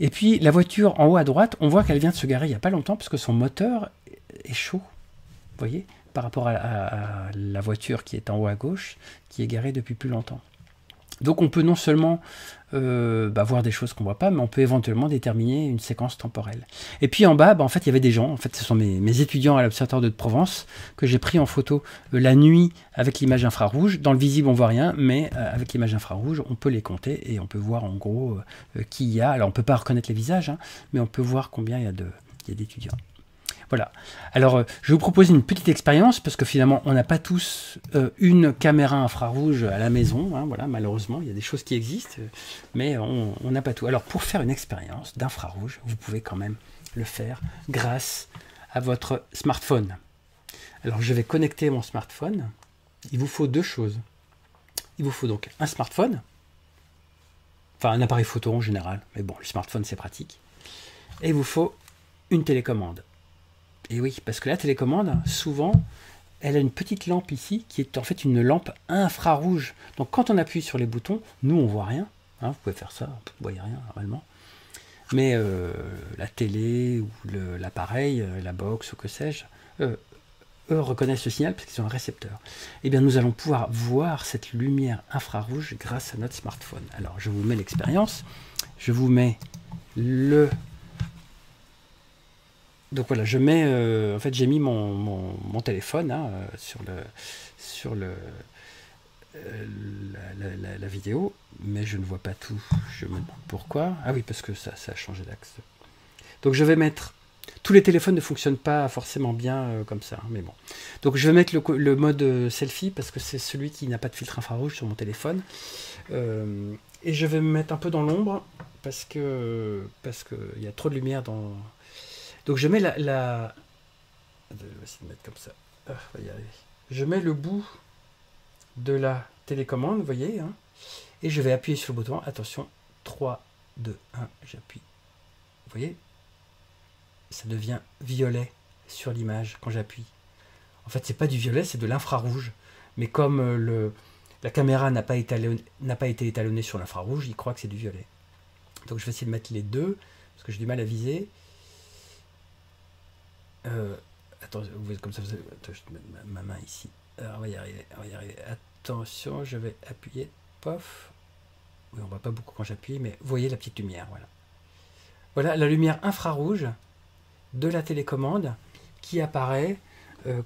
Et puis la voiture en haut à droite, on voit qu'elle vient de se garer il n'y a pas longtemps, parce que son moteur est chaud, vous voyez, par rapport à la voiture qui est en haut à gauche, qui est garée depuis plus longtemps. Donc on peut non seulement voir des choses qu'on ne voit pas, mais on peut éventuellement déterminer une séquence temporelle. Et puis en bas, en fait, il y avait des gens, en fait ce sont mes étudiants à l'Observatoire de Provence, que j'ai pris en photo la nuit avec l'image infrarouge. Dans le visible, on ne voit rien, mais avec l'image infrarouge, on peut les compter et on peut voir en gros qui il y a. Alors on ne peut pas reconnaître les visages, hein, mais on peut voir combien il y a d'étudiants. Voilà. Alors, je vais vous proposer une petite expérience, parce que finalement, on n'a pas tous une caméra infrarouge à la maison. Hein, voilà, malheureusement, il y a des choses qui existent, mais on n'a pas tout. Alors, pour faire une expérience d'infrarouge, vous pouvez quand même le faire grâce à votre smartphone. Alors, je vais connecter mon smartphone. Il vous faut deux choses. Il vous faut donc un smartphone, enfin un appareil photo en général, mais bon, le smartphone, c'est pratique. Et il vous faut une télécommande. Et oui, parce que la télécommande, souvent, elle a une petite lampe ici, qui est en fait une lampe infrarouge. Donc quand on appuie sur les boutons, nous on voit rien. Hein, vous pouvez faire ça, vous ne voyez rien normalement. Mais la télé ou l'appareil, la box ou que sais-je, eux reconnaissent le signal parce qu'ils ont un récepteur. Eh bien nous allons pouvoir voir cette lumière infrarouge grâce à notre smartphone. Alors je vous mets l'expérience. Je vous mets le... Donc voilà, je mets, en fait j'ai mis mon téléphone hein, sur la vidéo, mais je ne vois pas tout. Je me demande pourquoi. Ah oui, parce que ça a changé d'axe. Donc je vais mettre, tous les téléphones ne fonctionnent pas forcément bien comme ça, hein, mais bon. Donc je vais mettre le mode selfie, parce que c'est celui qui n'a pas de filtre infrarouge sur mon téléphone. Et je vais me mettre un peu dans l'ombre, parce que y a trop de lumière dans... Donc je mets je vais essayer de mettre comme ça. Ah, on va y arriver. Je mets le bout de la télécommande, vous voyez, hein, et je vais appuyer sur le bouton. Attention, 3, 2, 1, j'appuie. Vous voyez, ça devient violet sur l'image quand j'appuie. En fait, c'est pas du violet, c'est de l'infrarouge. Mais comme la caméra n'a pas été étalonnée sur l'infrarouge, il croit que c'est du violet. Donc je vais essayer de mettre les deux, parce que j'ai du mal à viser. Attends, comme ça, attends, je vais mettre ma main ici. Alors, on va y arriver, Attention, je vais appuyer. Pof. Oui, on voit pas beaucoup quand j'appuie, mais vous voyez la petite lumière, voilà. Voilà la lumière infrarouge de la télécommande qui apparaît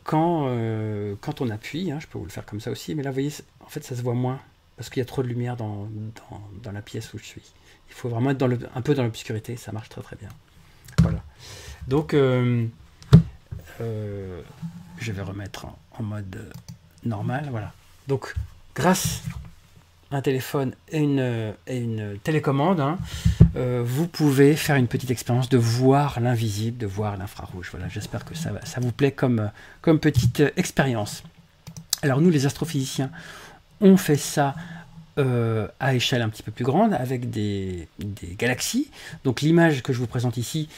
quand on appuie. Hein, je peux vous le faire comme ça aussi, mais là, vous voyez, en fait, ça se voit moins parce qu'il y a trop de lumière dans la pièce où je suis. Il faut vraiment être un peu dans l'obscurité, ça marche très très bien. Voilà. Donc, je vais remettre en mode normal, voilà. Donc, grâce à un téléphone et une télécommande, hein, vous pouvez faire une petite expérience de voir l'invisible, de voir l'infrarouge. Voilà, j'espère que ça vous plaît comme petite expérience. Alors nous, les astrophysiciens, on fait ça à échelle un petit peu plus grande avec des galaxies. Donc l'image que je vous présente ici,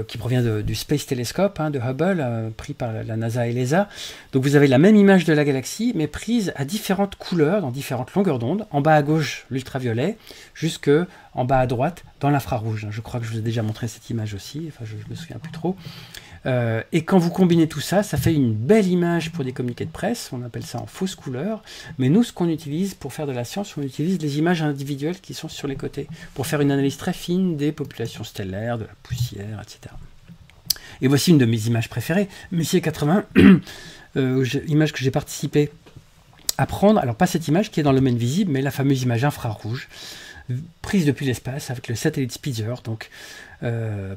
qui provient du Space Telescope hein, de Hubble, pris par la NASA et l'ESA. Donc vous avez la même image de la galaxie, mais prise à différentes couleurs, dans différentes longueurs d'onde. En bas à gauche, l'ultraviolet, jusque en bas à droite, dans l'infrarouge. Je crois que je vous ai déjà montré cette image aussi, enfin je me souviens plus trop. Et quand vous combinez tout ça, ça fait une belle image pour des communiqués de presse, on appelle ça en fausse couleur, mais nous ce qu'on utilise pour faire de la science, on utilise les images individuelles qui sont sur les côtés, pour faire une analyse très fine des populations stellaires, de la poussière, etc. Et voici une de mes images préférées, Messier 80, image que j'ai participé à prendre, alors pas cette image qui est dans le domaine visible, mais la fameuse image infrarouge, prise depuis l'espace avec le satellite Spitzer, donc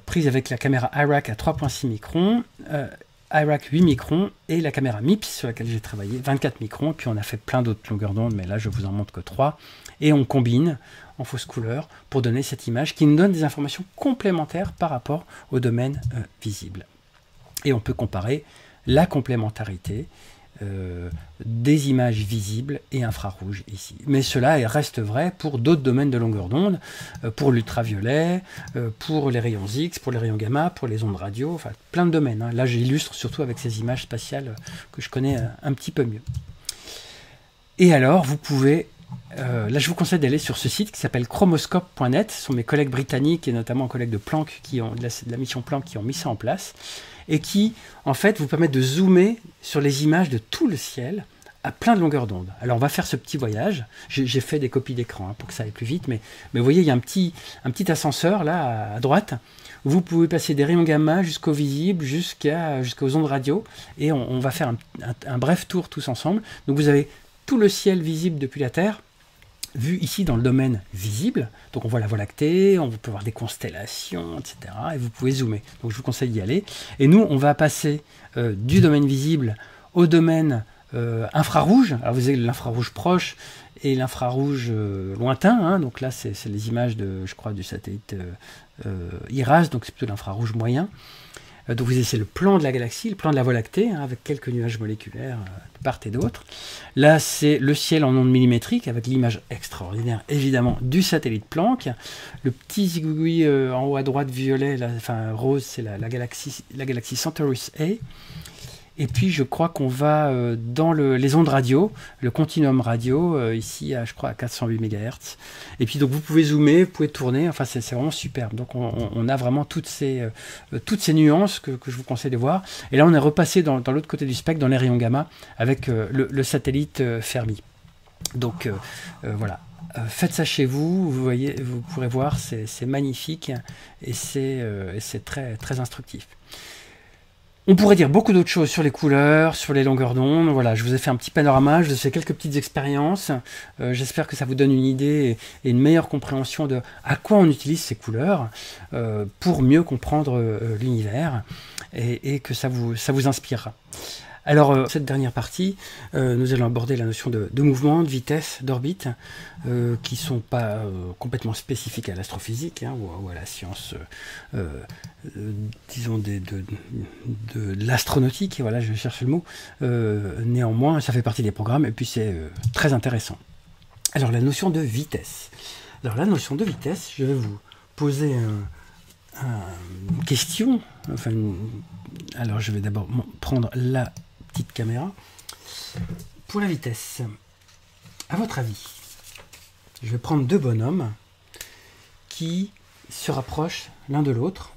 prise avec la caméra IRAC à 3.6 microns, IRAC 8 microns et la caméra MIPS sur laquelle j'ai travaillé 24 microns, puis on a fait plein d'autres longueurs d'onde, mais là je vous en montre que 3, et on combine en fausse couleur pour donner cette image qui nous donne des informations complémentaires par rapport au domaine visible. Et on peut comparer la complémentarité des images visibles et infrarouges ici. Mais cela reste vrai pour d'autres domaines de longueur d'onde, pour l'ultraviolet, pour les rayons X, pour les rayons gamma, pour les ondes radio, enfin plein de domaines. Hein. Là, j'illustre surtout avec ces images spatiales que je connais un petit peu mieux. Et alors, vous pouvez... là, je vous conseille d'aller sur ce site qui s'appelle chromoscope.net. Ce sont mes collègues britanniques et notamment collègues de Planck, de la mission Planck, qui ont mis ça en place et qui, en fait, vous permettent de zoomer sur les images de tout le ciel à plein de longueurs d'onde. Alors, on va faire ce petit voyage. J'ai fait des copies d'écran pour que ça aille plus vite, mais vous voyez, il y a un petit ascenseur là à droite. Vous pouvez passer des rayons gamma jusqu'au visible, jusqu'aux ondes radio, et on va faire un bref tour tous ensemble. Donc, vous avez tout le ciel visible depuis la Terre, vu ici dans le domaine visible. Donc on voit la Voie lactée, on peut voir des constellations, etc. Et vous pouvez zoomer. Donc je vous conseille d'y aller. Et nous, on va passer du domaine visible au domaine infrarouge. Alors vous avez l'infrarouge proche et l'infrarouge lointain. Hein. Donc là, c'est les images je crois, du satellite IRAS, donc c'est plutôt l'infrarouge moyen. Donc vous avez le plan de la galaxie, le plan de la Voie lactée, hein, avec quelques nuages moléculaires de part et d'autre. Là, c'est le ciel en ondes millimétriques, avec l'image extraordinaire, évidemment, du satellite Planck. Le petit zigouille en haut à droite, violet, enfin rose, c'est la galaxie Centaurus A. Et puis, je crois qu'on va dans les ondes radio, le continuum radio, ici, je crois, à 408 MHz. Et puis, donc, vous pouvez zoomer, vous pouvez tourner. Enfin, c'est vraiment superbe. Donc, on a vraiment toutes ces nuances que je vous conseille de voir. Et là, on est repassé dans l'autre côté du spectre, dans les rayons gamma, avec le satellite Fermi. Donc, voilà. Faites ça chez vous. Vous pourrez voir, c'est magnifique et c'est très, très instructif. On pourrait dire beaucoup d'autres choses sur les couleurs, sur les longueurs d'onde. Voilà, je vous ai fait un petit panorama, je vous ai fait quelques petites expériences. J'espère que ça vous donne une idée et une meilleure compréhension de à quoi on utilise ces couleurs pour mieux comprendre l'univers et que ça vous inspirera. Alors, cette dernière partie, nous allons aborder la notion de mouvement, de vitesse, d'orbite, qui ne sont pas complètement spécifiques à l'astrophysique ou à la science, disons, de l'astronautique. Voilà, je cherche le mot. Néanmoins, ça fait partie des programmes et puis c'est très intéressant. Alors, la notion de vitesse. Alors, la notion de vitesse, je vais vous poser une question. Enfin, alors, je vais d'abord prendre la petite caméra. Pour la vitesse, à votre avis, je vais prendre deux bonhommes qui se rapprochent l'un de l'autre.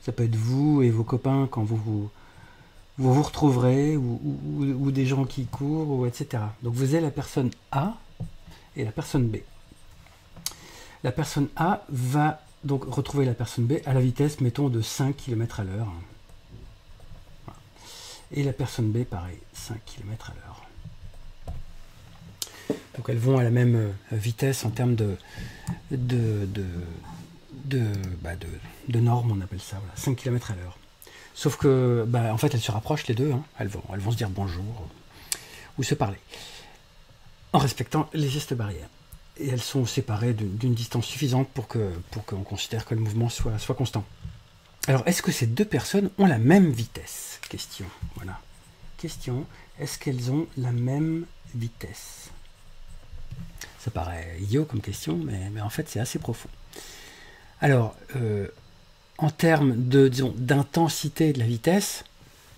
Ça peut être vous et vos copains quand vous retrouverez, ou des gens qui courent, ou etc. Donc vous avez la personne A et la personne B. La personne A va donc retrouver la personne B à la vitesse, mettons, de 5 km à l'heure. Et la personne B, pareil, 5 km à l'heure. Donc elles vont à la même vitesse en termes de normes, on appelle ça, voilà, 5 km à l'heure. Sauf que, en fait, elles se rapprochent les deux, hein. Elles vont se dire bonjour, ou se parler, en respectant les gestes barrières. Et elles sont séparées d'une distance suffisante pour qu'on considère que le mouvement soit constant. Alors, est-ce que ces deux personnes ont la même vitesse? Question, voilà. Question, est-ce qu'elles ont la même vitesse? Ça paraît idiot comme question, mais en fait, c'est assez profond. Alors, en termes d'intensité de la vitesse,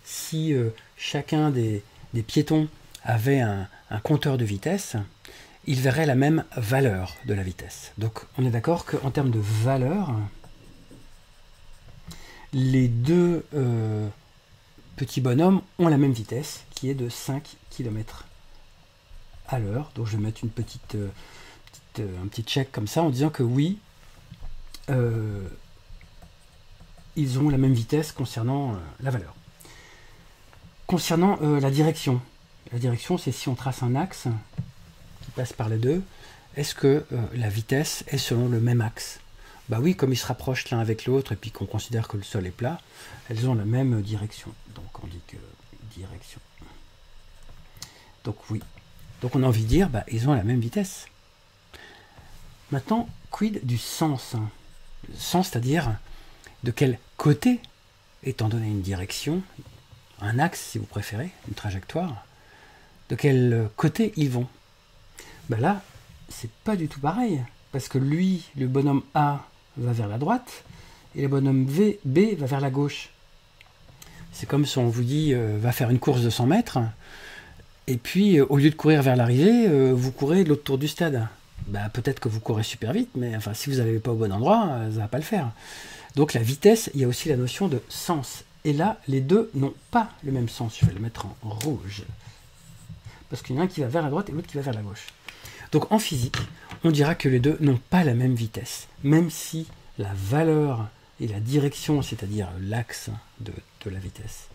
si chacun des piétons avait un compteur de vitesse, il verrait la même valeur de la vitesse. Donc, on est d'accord qu'en termes de valeur, les deux petits bonhommes ont la même vitesse, qui est de 5 km à l'heure. Donc je vais mettre un petit check comme ça, en disant que oui, ils ont la même vitesse concernant la valeur. Concernant la direction, c'est si on trace un axe qui passe par les deux, est-ce que la vitesse est selon le même axe? Bah oui, comme ils se rapprochent l'un avec l'autre et puis qu'on considère que le sol est plat, elles ont la même direction. Donc on dit que direction. Donc oui. Donc on a envie de dire, ils ont la même vitesse. Maintenant, quid du sens? Le sens, c'est-à-dire de quel côté, étant donné une direction, un axe si vous préférez, une trajectoire, de quel côté ils vont. Ben là, c'est pas du tout pareil, parce que lui, le bonhomme A va vers la droite, et le bonhomme B va vers la gauche. C'est comme si on vous dit, va faire une course de 100 mètres, et puis au lieu de courir vers l'arrivée, vous courez de l'autre tour du stade. Ben, peut-être que vous courez super vite, mais enfin, si vous n'allez pas au bon endroit, ça ne va pas le faire. Donc la vitesse, il y a aussi la notion de sens. Et là, les deux n'ont pas le même sens. Je vais le mettre en rouge. Parce qu'il y en a un qui va vers la droite et l'autre qui va vers la gauche. Donc en physique, on dira que les deux n'ont pas la même vitesse. Même si la valeur et la direction, c'est-à-dire l'axe de la vitesse,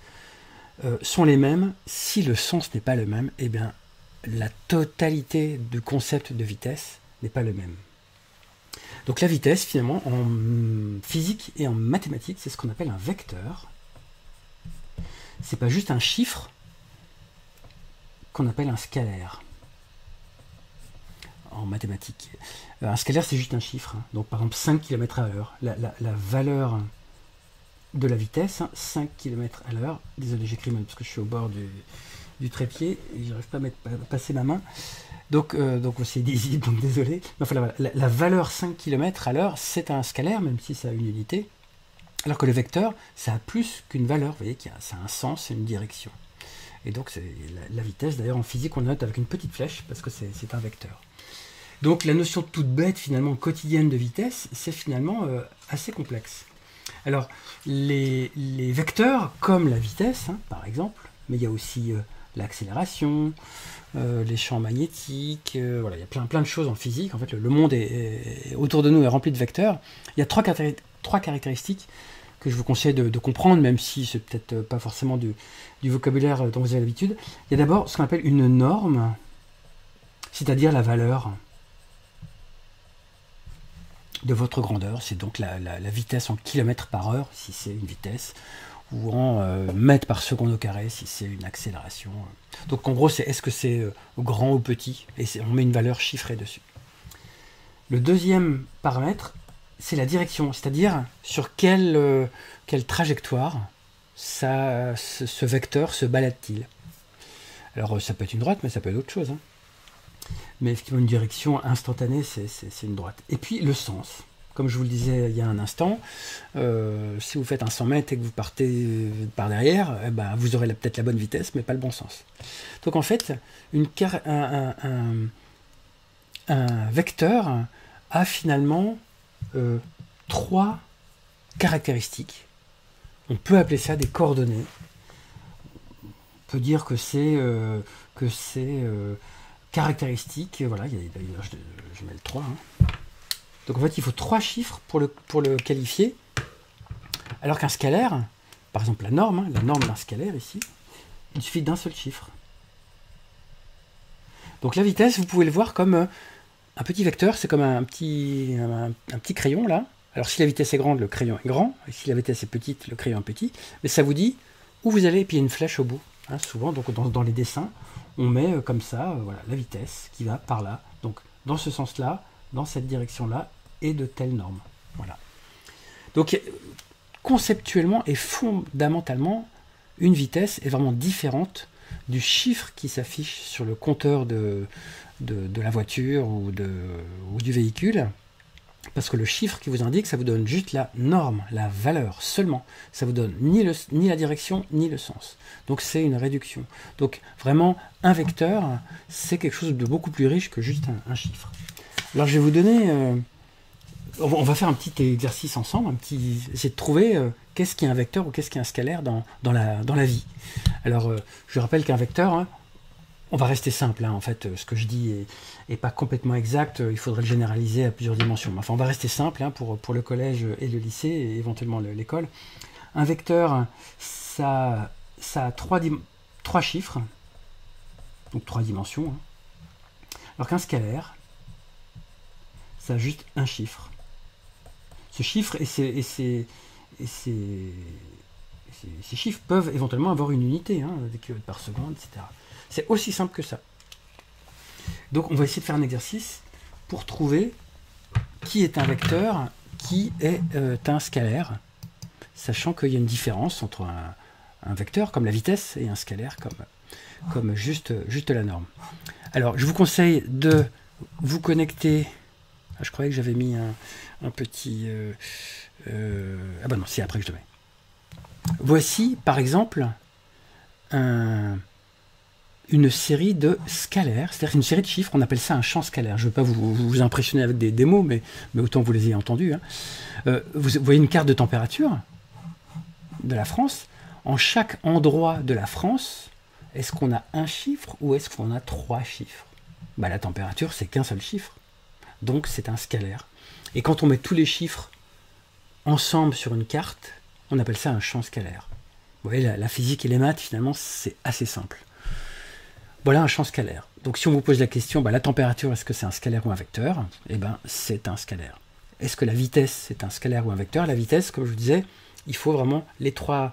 sont les mêmes, si le sens n'est pas le même, eh bien, la totalité du concept de vitesse n'est pas le même. Donc la vitesse, finalement, en physique et en mathématiques, c'est ce qu'on appelle un vecteur. C'est pas juste un chiffre qu'on appelle un scalaire en mathématiques. Un scalaire, c'est juste un chiffre. Donc par exemple 5 km à l'heure. La valeur de la vitesse, 5 km à l'heure. Désolé, j'écris mal parce que je suis au bord du trépied et j'arrive pas à passer ma main. Donc c'est illisible, donc désolé. Enfin, voilà, la valeur 5 km à l'heure, c'est un scalaire, même si ça a une unité. Alors que le vecteur, ça a plus qu'une valeur. Vous voyez, ça a un sens et une direction. Et donc c'est la vitesse, d'ailleurs en physique, on note avec une petite flèche parce que c'est un vecteur. Donc la notion toute bête, finalement, quotidienne de vitesse, c'est finalement assez complexe. Alors, les vecteurs, comme la vitesse, hein, par exemple, mais il y a aussi l'accélération, les champs magnétiques, voilà, il y a plein de choses en physique. En fait, le monde autour de nous est rempli de vecteurs. Il y a trois caractéristiques que je vous conseille de comprendre, même si c'est peut-être pas forcément du vocabulaire dont vous avez l'habitude. Il y a d'abord ce qu'on appelle une norme, c'est-à-dire la valeur de votre grandeur. C'est donc la vitesse en kilomètres par heure, si c'est une vitesse, ou en mètres par seconde au carré, si c'est une accélération. Donc en gros, c'est est-ce que c'est grand ou petit, et on met une valeur chiffrée dessus. Le deuxième paramètre, c'est la direction, c'est-à-dire sur quelle trajectoire ce vecteur se balade-t-il. Alors ça peut être une droite, mais ça peut être autre chose. Hein. Mais effectivement, une direction instantanée, c'est une droite. Et puis le sens. Comme je vous le disais il y a un instant, si vous faites un 100 mètres et que vous partez par derrière, eh ben, vous aurez peut-être la bonne vitesse, mais pas le bon sens. Donc en fait, un vecteur a finalement 3 caractéristiques. On peut appeler ça des coordonnées. On peut dire que c'est caractéristique. Voilà, d'ailleurs je mets le 3. Hein. Donc en fait, il faut 3 chiffres pour le qualifier. Alors qu'un scalaire, par exemple la norme d'un scalaire ici, il suffit d'un seul chiffre. Donc la vitesse, vous pouvez le voir comme un petit vecteur, c'est comme un petit crayon là. Alors si la vitesse est grande, le crayon est grand, et si la vitesse est petite, le crayon est petit. Mais ça vous dit où vous allez, et puis il y a une flèche au bout. Hein, souvent, donc dans les dessins, on met comme ça, voilà, la vitesse qui va par là. Donc dans ce sens-là, dans cette direction-là, et de telle norme. Voilà. Donc conceptuellement et fondamentalement, une vitesse est vraiment différente du chiffre qui s'affiche sur le compteur de la voiture ou du véhicule, parce que le chiffre qui vous indique, ça vous donne juste la norme, la valeur seulement. Ça vous donne ni la direction, ni le sens. Donc c'est une réduction. Donc vraiment, un vecteur, c'est quelque chose de beaucoup plus riche que juste un chiffre. Alors je vais vous donner... on va faire un petit exercice ensemble, essayer de trouver qu'est-ce qui est un vecteur ou qu'est-ce qui est un scalaire dans la vie. Alors je rappelle qu'un vecteur... Hein, on va rester simple, hein. En fait, ce que je dis est pas complètement exact, il faudrait le généraliser à plusieurs dimensions. Enfin, on va rester simple hein, pour le collège et le lycée, et éventuellement l'école. Un vecteur, ça a 3 chiffres, donc 3 dimensions, hein. Alors qu'un scalaire, ça a juste un chiffre. Ce chiffre et ces chiffres peuvent éventuellement avoir une unité, hein, des kilomètres par seconde, etc. C'est aussi simple que ça. Donc on va essayer de faire un exercice pour trouver qui est un vecteur, qui est un scalaire, sachant qu'il y a une différence entre un vecteur comme la vitesse et un scalaire comme... comme juste la norme. Alors, je vous conseille de vous connecter. Ah, je croyais que j'avais mis un petit... ah ben non, c'est après que je le mets. Voici, par exemple, une série de scalaires, c'est-à-dire une série de chiffres, on appelle ça un champ scalaire. Je ne veux pas vous impressionner avec des mots, mais autant vous les ayez entendus. Hein. Vous voyez une carte de température de la France. En chaque endroit de la France, est-ce qu'on a un chiffre ou est-ce qu'on a 3 chiffres? Bah, la température, c'est qu'un seul chiffre. Donc, c'est un scalaire. Et quand on met tous les chiffres ensemble sur une carte, on appelle ça un champ scalaire. Vous voyez, la physique et les maths, finalement, c'est assez simple. Voilà un champ scalaire. Donc si on vous pose la question, la température, est-ce que c'est un scalaire ou un vecteur? Eh bien, c'est un scalaire. Est-ce que la vitesse, c'est un scalaire ou un vecteur? La vitesse, comme je vous disais, il faut vraiment les trois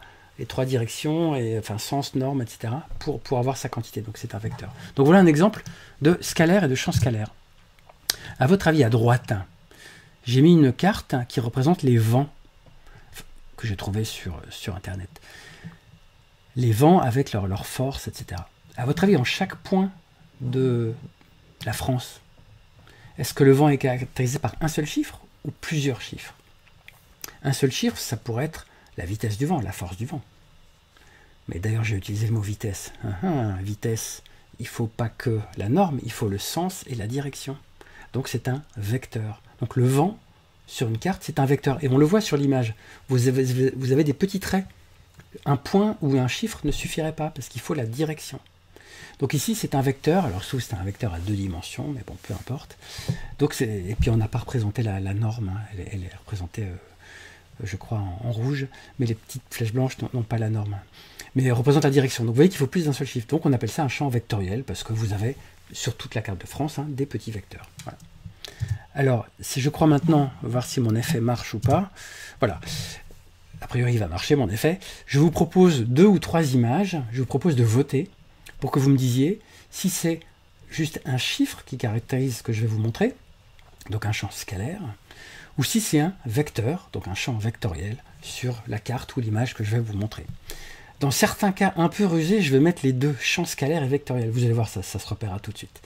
directions, enfin sens, norme, etc., pour avoir sa quantité. Donc c'est un vecteur. Donc voilà un exemple de scalaire et de champ scalaire. À votre avis, à droite, j'ai mis une carte qui représente les vents que j'ai trouvé sur Internet. Les vents avec leur force, etc. À votre avis, en chaque point de la France, est-ce que le vent est caractérisé par un seul chiffre ou plusieurs chiffres? Un seul chiffre, ça pourrait être la vitesse du vent, la force du vent. Mais d'ailleurs, j'ai utilisé le mot vitesse. Vitesse, il ne faut pas que la norme, il faut le sens et la direction. Donc c'est un vecteur. Donc le vent, sur une carte, c'est un vecteur. Et on le voit sur l'image. Vous avez des petits traits. Un point ou un chiffre ne suffirait pas, parce qu'il faut la direction. Donc ici, c'est un vecteur. Alors, sauf c'est un vecteur à 2 dimensions, mais bon, peu importe. Donc et puis, on n'a pas représenté la norme. Hein. Elle est représentée, je crois, en rouge. Mais les petites flèches blanches n'ont pas la norme. Mais elle représente la direction. Donc, vous voyez qu'il faut plus d'un seul chiffre. Donc, on appelle ça un champ vectoriel, parce que vous avez, sur toute la carte de France, des petits vecteurs. Voilà. Alors, si je crois maintenant, voir si mon effet marche ou pas. Voilà. A priori, il va marcher, mon effet. Je vous propose 2 ou 3 images. Je vous propose de voter pour que vous me disiez si c'est juste un chiffre qui caractérise ce que je vais vous montrer, donc un champ scalaire, ou si c'est un vecteur, donc un champ vectoriel, sur la carte ou l'image que je vais vous montrer. Dans certains cas un peu rusés, je vais mettre les deux, champs scalaires et vectoriel. Vous allez voir, ça se repérera tout de suite.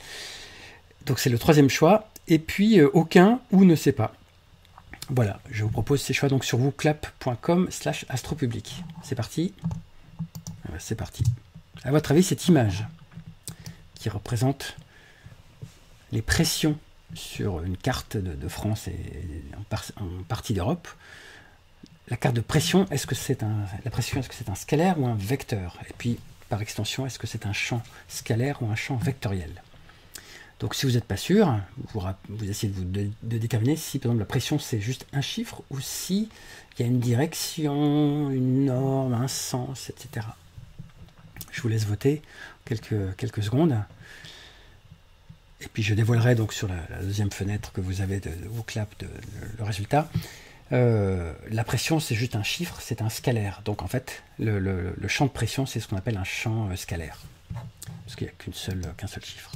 Donc c'est le troisième choix, et puis aucun ou ne sait pas. Voilà, je vous propose ces choix donc sur wooclap.com/astropublic. C'est parti. C'est parti. À votre avis, cette image qui représente les pressions sur une carte de France et en partie d'Europe, la carte de pression, est-ce que c'est un scalaire ou un vecteur? Et puis, par extension, est-ce que c'est un champ scalaire ou un champ vectoriel? Donc, si vous n'êtes pas sûr, vous essayez de déterminer si, par exemple, la pression, c'est juste un chiffre ou si il y a une direction, une norme, un sens, etc. Je vous laisse voter quelques secondes. Et puis je dévoilerai donc sur la deuxième fenêtre que vous avez de WooClap le résultat. La pression, c'est juste un chiffre, c'est un scalaire. Donc en fait, le champ de pression, c'est ce qu'on appelle un champ scalaire. Parce qu'il n'y a qu'un seul chiffre.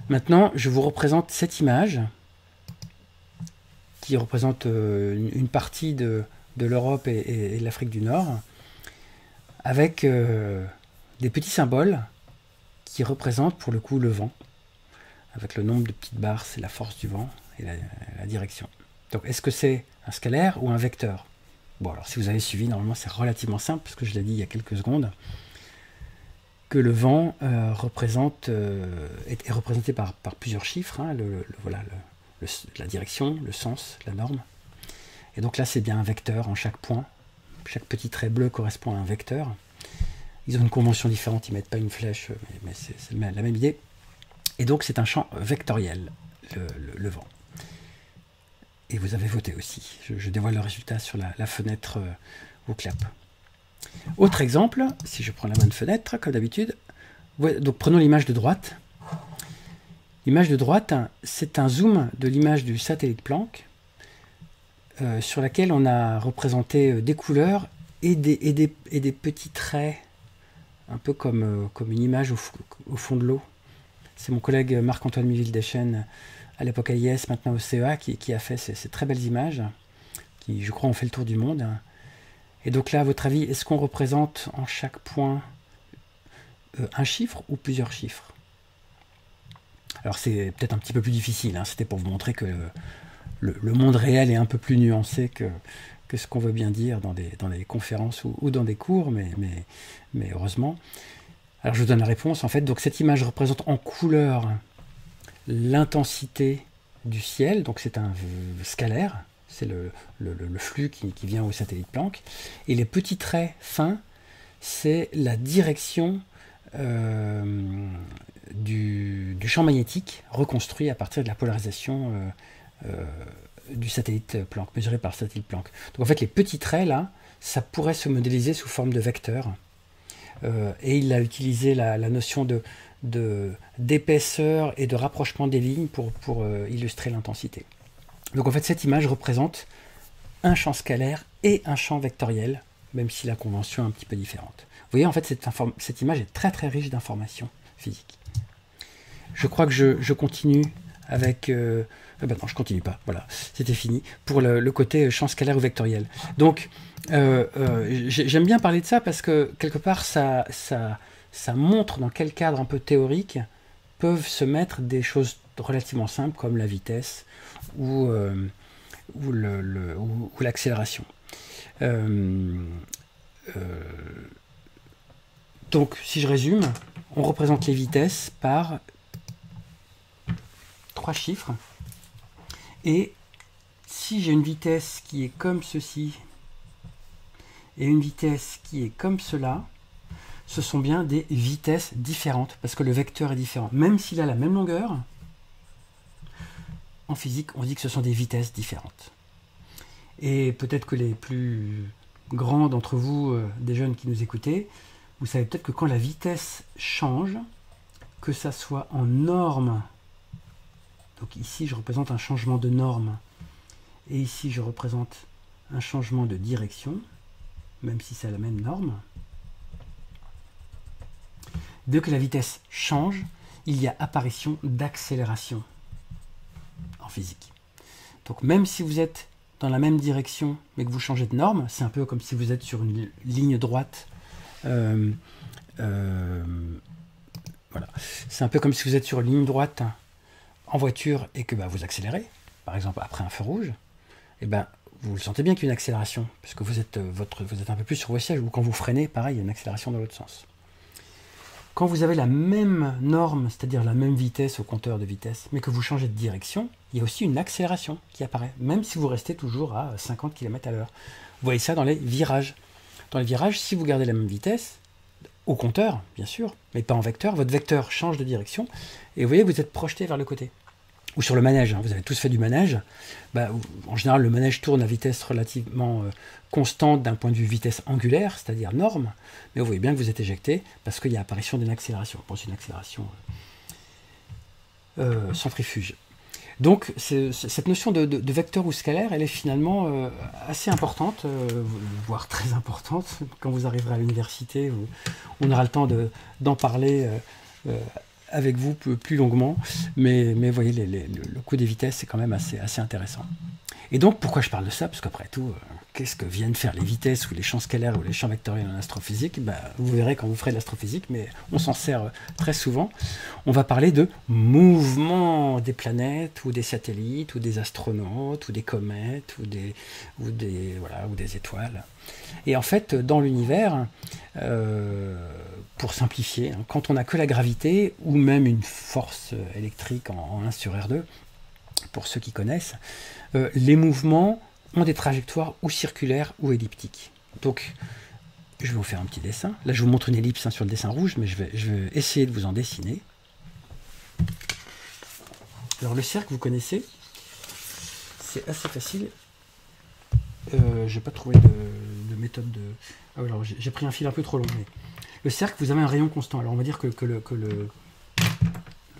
Maintenant, je vous représente cette image qui représente une partie de l'Europe et de l'Afrique du Nord, avec des petits symboles qui représentent pour le coup le vent. Avec le nombre de petites barres, c'est la force du vent et la direction. Donc est-ce que c'est un scalaire ou un vecteur? Bon, alors si vous avez suivi, normalement c'est relativement simple, puisque je l'ai dit il y a quelques secondes, que le vent est représenté par plusieurs chiffres, hein, voilà, la direction, le sens, la norme. Et donc là c'est bien un vecteur en chaque point. Chaque petit trait bleu correspond à un vecteur. Ils ont une convention différente, ils ne mettent pas une flèche, mais c'est la même idée. Et donc c'est un champ vectoriel, le vent. Et vous avez voté aussi. Je dévoile le résultat sur la fenêtre WooClap. Autre exemple, si je prends la bonne fenêtre, comme d'habitude. Donc prenons l'image de droite. L'image de droite, c'est un zoom de l'image du satellite Planck, sur laquelle on a représenté des couleurs et des petits traits, un peu comme une image au fond de l'eau. C'est mon collègue Marc-Antoine Miville-Deschênes, à l'époque AIS, maintenant au CEA, qui a fait ces très belles images, qui, je crois, ont fait le tour du monde. Et donc là, à votre avis, est-ce qu'on représente en chaque point un chiffre ou plusieurs chiffres. Alors c'est peut-être un petit peu plus difficile, hein. C'était pour vous montrer que le monde réel est un peu plus nuancé que ce qu'on veut bien dire dans des conférences ou dans des cours, mais heureusement. Alors je vous donne la réponse en fait. Donc cette image représente en couleur l'intensité du ciel, donc c'est un scalaire, c'est le flux qui vient au satellite Planck, et les petits traits fins, c'est la direction du champ magnétique reconstruit à partir de la polarisation du satellite Planck, mesuré par le satellite Planck. Donc en fait les petits traits là, ça pourrait se modéliser sous forme de vecteurs, et il a utilisé la notion d'épaisseur et de rapprochement des lignes pour illustrer l'intensité. Donc en fait cette image représente un champ scalaire et un champ vectoriel, même si la convention est un petit peu différente. Vous voyez, en fait cette image est très très riche d'informations physiques. Je crois que je continue avec... non, je continue pas, voilà, c'était fini, pour le côté champ scalaire ou vectoriel. Donc j'aime bien parler de ça parce que quelque part ça montre dans quel cadre un peu théorique peuvent se mettre des choses relativement simples comme la vitesse ou l'accélération. Donc, si je résume, on représente les vitesses par 3 chiffres. Et si j'ai une vitesse qui est comme ceci et une vitesse qui est comme cela, ce sont bien des vitesses différentes, parce que le vecteur est différent. Même s'il a la même longueur, en physique, on dit que ce sont des vitesses différentes. Et peut-être que les plus grands d'entre vous, des jeunes qui nous écoutez, vous savez peut-être que quand la vitesse change, que ça soit en norme, donc ici je représente un changement de norme, et ici je représente un changement de direction, même si c'est la même norme, dès que la vitesse change, il y a apparition d'accélération en physique. Donc même si vous êtes dans la même direction, mais que vous changez de norme, c'est un peu comme si vous êtes sur une ligne droite. Voilà. C'est un peu comme si vous êtes sur une ligne droite en voiture et que vous accélérez, par exemple après un feu rouge, et vous le sentez bien qu'il y a une accélération, puisque vous êtes un peu plus sur vos sièges, ou quand vous freinez, pareil, il y a une accélération dans l'autre sens. Quand vous avez la même norme, c'est-à-dire la même vitesse au compteur de vitesse, mais que vous changez de direction, il y a aussi une accélération qui apparaît, même si vous restez toujours à 50 km/h. Vous voyez ça dans les virages. Dans les virages, si vous gardez la même vitesse, au compteur, bien sûr, mais pas en vecteur, votre vecteur change de direction, et vous voyez, vous êtes projeté vers le côté. Ou sur le manège, hein, vous avez tous fait du manège. En général, le manège tourne à vitesse relativement constante d'un point de vue vitesse angulaire, c'est-à-dire norme, mais vous voyez bien que vous êtes éjecté parce qu'il y a apparition d'une accélération. Bon, c'est une accélération centrifuge. Donc, cette notion de vecteur ou scalaire, elle est finalement assez importante, voire très importante. Quand vous arriverez à l'université, on aura le temps d'en parler avec vous plus longuement, mais vous voyez, le coup des vitesses, c'est quand même assez intéressant. Et donc, pourquoi je parle de ça? Parce qu'après tout, qu'est-ce que viennent faire les vitesses ou les champs scalaires ou les champs vectoriels en astrophysique? Vous verrez quand vous ferez de l'astrophysique, mais on s'en sert très souvent. On va parler de mouvement des planètes ou des satellites ou des astronautes ou des comètes ou des étoiles. Et en fait, dans l'univers, pour simplifier, hein, quand on n'a que la gravité ou même une force électrique en 1 sur R2, pour ceux qui connaissent, les mouvements ont des trajectoires ou circulaires ou elliptiques. Donc, je vais vous faire un petit dessin. Là, je vous montre une ellipse sur le dessin rouge, mais je vais essayer de vous en dessiner. Alors, le cercle, vous connaissez, c'est assez facile. Je n'ai pas trouvé de méthode de... Ah, alors, j'ai pris un fil un peu trop long. Mais... Le cercle, vous avez un rayon constant. Alors, on va dire que le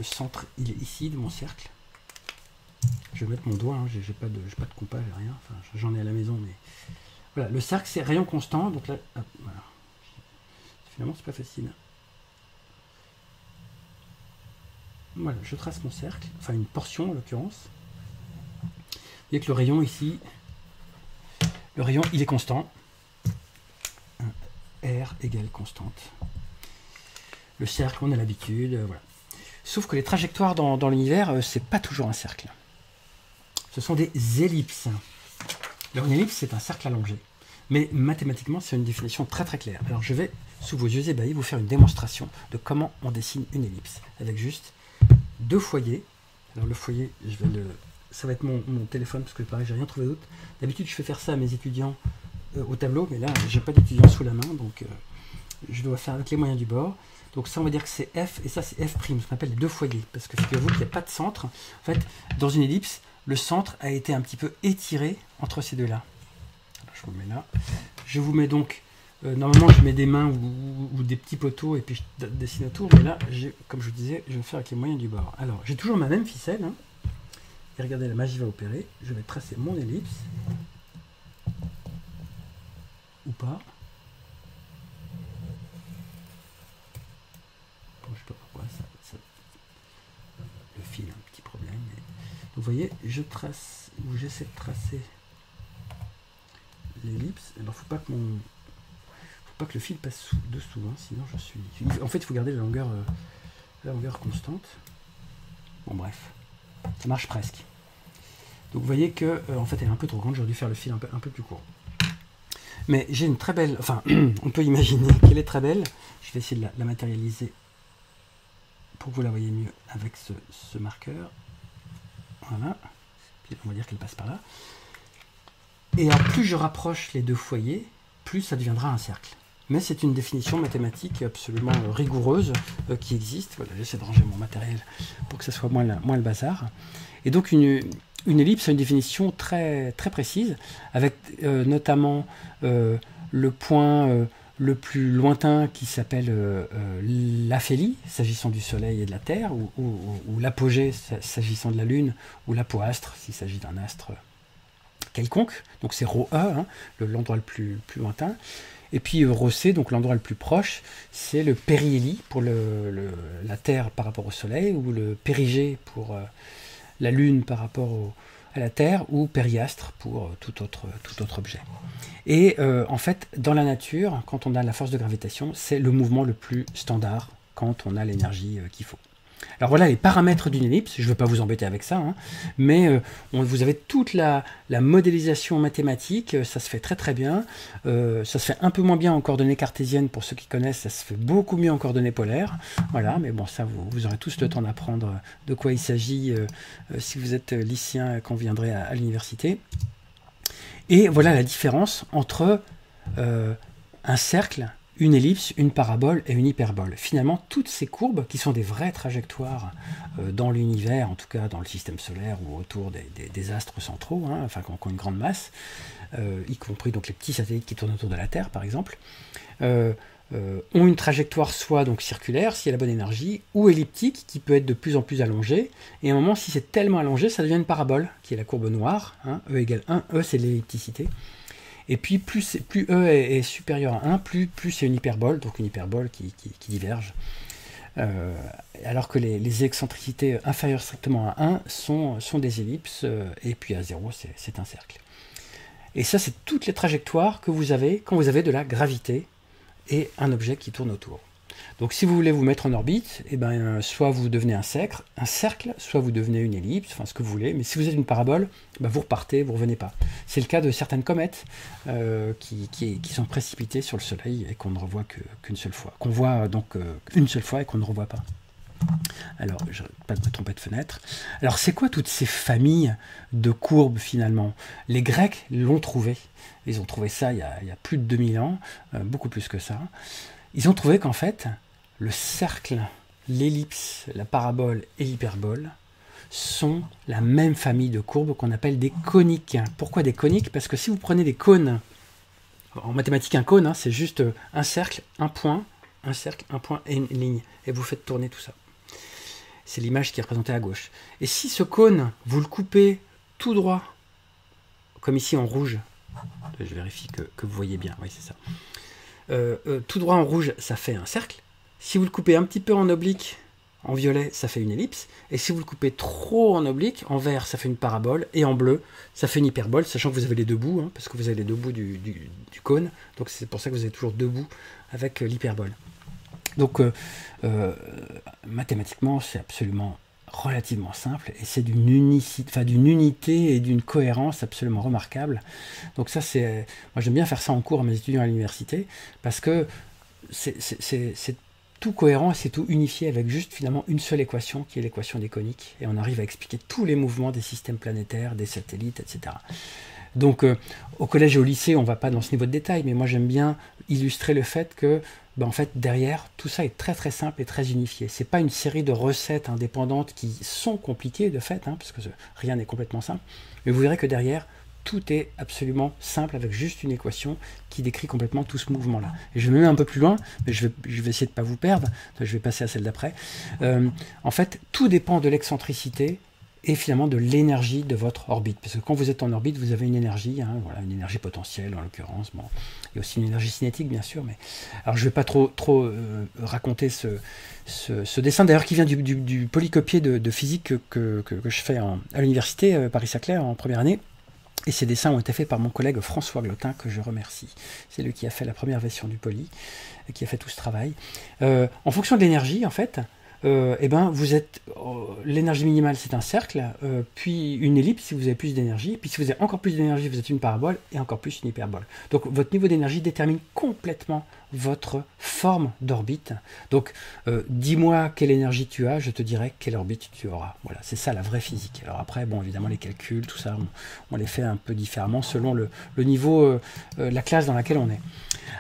centre, il est ici de mon cercle. Je vais mettre mon doigt, hein, j'ai pas de compas, j'ai rien, enfin j'en ai à la maison, mais voilà, le cercle c'est rayon constant, donc là, hop, voilà. Finalement c'est pas facile. Voilà, je trace mon cercle, enfin une portion en l'occurrence. Vous voyez que le rayon ici, le rayon il est constant, R égale constante. le cercle, on a l'habitude, voilà. Sauf que les trajectoires dans l'univers, c'est pas toujours un cercle. Ce sont des ellipses. Alors une ellipse, c'est un cercle allongé. Mais mathématiquement, c'est une définition très très claire. Alors je vais, sous vos yeux ébahis, vous faire une démonstration de comment on dessine une ellipse. Avec juste 2 foyers. Alors le foyer, ça va être mon téléphone, parce que pareil, j'ai rien trouvé d'autre. D'habitude, je fais faire ça à mes étudiants au tableau, mais là, j'ai pas d'étudiants sous la main, donc je dois faire avec les moyens du bord. Donc ça, on va dire que c'est F, et ça, c'est F', ce qu'on appelle les 2 foyers. Parce que figurez-vous qu'il n'y a pas de centre. En fait, dans une ellipse, le centre a été un petit peu étiré entre ces deux-là. Je vous mets là. Je vous mets donc... normalement, je mets des mains ou des petits poteaux, et puis je dessine autour. Mais là, comme je vous disais, je vais faire avec les moyens du bord. Alors, j'ai toujours ma même ficelle. Hein, et regardez, la magie va opérer. Je vais tracer mon ellipse. Ou pas. Bon, je sais pas pourquoi ça... Le fil a un petit problème. Mais... Donc, vous voyez, je trace, ou j'essaie de tracer l'ellipse. Alors, faut pas que le fil passe dessous, hein, sinon je suis... En fait, il faut garder la longueur constante. Bon, bref. Ça marche presque. Donc, vous voyez que, en fait, elle est un peu trop grande. J'aurais dû faire le fil un peu plus court. Mais j'ai une très belle... Enfin, on peut imaginer qu'elle est très belle. Je vais essayer de la matérialiser pour que vous la voyez mieux avec ce marqueur. Voilà. Puis, on va dire qu'elle passe par là. Et alors, plus je rapproche les 2 foyers, plus ça deviendra un cercle. Mais c'est une définition mathématique absolument rigoureuse qui existe. Voilà, j'essaie de ranger mon matériel pour que ça soit moins le bazar. Et donc une ellipse a une définition très, très précise, avec notamment le point le plus lointain qui s'appelle l'aphélie, s'agissant du Soleil et de la Terre, ou l'apogée, s'agissant de la Lune, ou l'apoastre, s'il s'agit d'un astre quelconque. Donc c'est ρe, hein, l'endroit le plus lointain. Et puis rho c, donc l'endroit le plus proche, c'est le périhélie pour la Terre par rapport au Soleil, ou le périgée pour la Lune par rapport à la Terre, ou périastre pour tout autre objet. Et en fait, dans la nature, quand on a la force de gravitation, c'est le mouvement le plus standard quand on a l'énergie qu'il faut. Alors voilà les paramètres d'une ellipse, je ne vais pas vous embêter avec ça, hein, mais vous avez toute la modélisation mathématique, ça se fait très très bien, ça se fait un peu moins bien en coordonnées cartésiennes pour ceux qui connaissent, ça se fait beaucoup mieux en coordonnées polaires, voilà, mais bon ça vous aurez tous le temps d'apprendre de quoi il s'agit si vous êtes lycéen quand vous viendrez à l'université. Et voilà la différence entre un cercle, une ellipse, une parabole et une hyperbole. Finalement, toutes ces courbes, qui sont des vraies trajectoires dans l'univers, en tout cas dans le système solaire ou autour des astres centraux, hein, enfin qui ont une grande masse, y compris donc les petits satellites qui tournent autour de la Terre, par exemple, ont une trajectoire soit donc circulaire, s'il y a la bonne énergie, ou elliptique, qui peut être de plus en plus allongée. Et à un moment, si c'est tellement allongé, ça devient une parabole, qui est la courbe noire, hein, E égale 1, E c'est l'ellipticité. Et puis plus E est supérieur à 1, plus c'est une hyperbole, donc une hyperbole qui diverge. Alors que les excentricités inférieures strictement à 1 sont des ellipses, et puis à 0, c'est un cercle. Et ça, c'est toutes les trajectoires que vous avez quand vous avez de la gravité et un objet qui tourne autour. Donc si vous voulez vous mettre en orbite, eh ben, soit vous devenez un cercle, soit vous devenez une ellipse, enfin ce que vous voulez, mais si vous êtes une parabole, ben, vous repartez, vous ne revenez pas. C'est le cas de certaines comètes qui sont précipitées sur le Soleil et qu'on ne revoit qu'une seule fois, qu'on voit donc une seule fois et qu'on ne revoit pas. Alors, je ne vais pas me tromper de fenêtre. Alors, c'est quoi toutes ces familles de courbes finalement? Les Grecs l'ont trouvé. Ils ont trouvé ça il y a plus de 2000 ans, beaucoup plus que ça. Ils ont trouvé qu'en fait, le cercle, l'ellipse, la parabole et l'hyperbole sont la même famille de courbes qu'on appelle des coniques. Pourquoi des coniques? Parce que si vous prenez des cônes, en mathématiques un cône, hein, c'est juste un cercle, un point, un cercle, un point et une ligne. Et vous faites tourner tout ça. C'est l'image qui est représentée à gauche. Et si ce cône, vous le coupez tout droit, comme ici en rouge, je vérifie que vous voyez bien, oui c'est ça. Tout droit en rouge, ça fait un cercle. Si vous le coupez un petit peu en oblique, en violet, ça fait une ellipse. Et si vous le coupez trop en oblique, en vert, ça fait une parabole. Et en bleu, ça fait une hyperbole, sachant que vous avez les deux bouts, hein, parce que vous avez les deux bouts du cône. Donc c'est pour ça que vous avez toujours deux bouts avec l'hyperbole. Donc, mathématiquement, c'est absolument relativement simple et c'est d'une unité et d'une cohérence absolument remarquable. Donc ça, moi j'aime bien faire ça en cours à mes étudiants à l'université parce que c'est tout cohérent, c'est tout unifié avec juste finalement une seule équation qui est l'équation des coniques et on arrive à expliquer tous les mouvements des systèmes planétaires, des satellites, etc. Donc au collège et au lycée, on ne va pas dans ce niveau de détail, mais moi j'aime bien illustrer le fait que en fait, derrière, tout ça est très très simple et très unifié. C'est pas une série de recettes indépendantes qui sont compliquées de fait, parce que rien n'est complètement simple, mais vous verrez que derrière, tout est absolument simple avec juste une équation qui décrit complètement tout ce mouvement-là. Et je vais même un peu plus loin, mais je vais essayer de ne pas vous perdre, je vais passer à celle d'après. En fait, tout dépend de l'excentricité et finalement de l'énergie de votre orbite. Parce que quand vous êtes en orbite, vous avez une énergie, voilà, une énergie potentielle en l'occurrence. Bon, il y a aussi une énergie cinétique, bien sûr. Mais alors, je ne vais pas trop raconter ce dessin, d'ailleurs, qui vient du polycopier de physique que je fais à l'université Paris-Saclay en première année. Et ces dessins ont été faits par mon collègue François Glotin, que je remercie. C'est lui qui a fait la première version du poly, et qui a fait tout ce travail. En fonction de l'énergie, en fait, vous êtes l'énergie minimale, c'est un cercle, puis une ellipse si vous avez plus d'énergie, puis si vous avez encore plus d'énergie, vous êtes une parabole, et encore plus une hyperbole. Donc votre niveau d'énergie détermine complètement votre forme d'orbite. Donc dis-moi quelle énergie tu as, je te dirai quelle orbite tu auras. Voilà, c'est ça la vraie physique. Alors après, bon, évidemment, les calculs, tout ça, on les fait un peu différemment selon le niveau, la classe dans laquelle on est.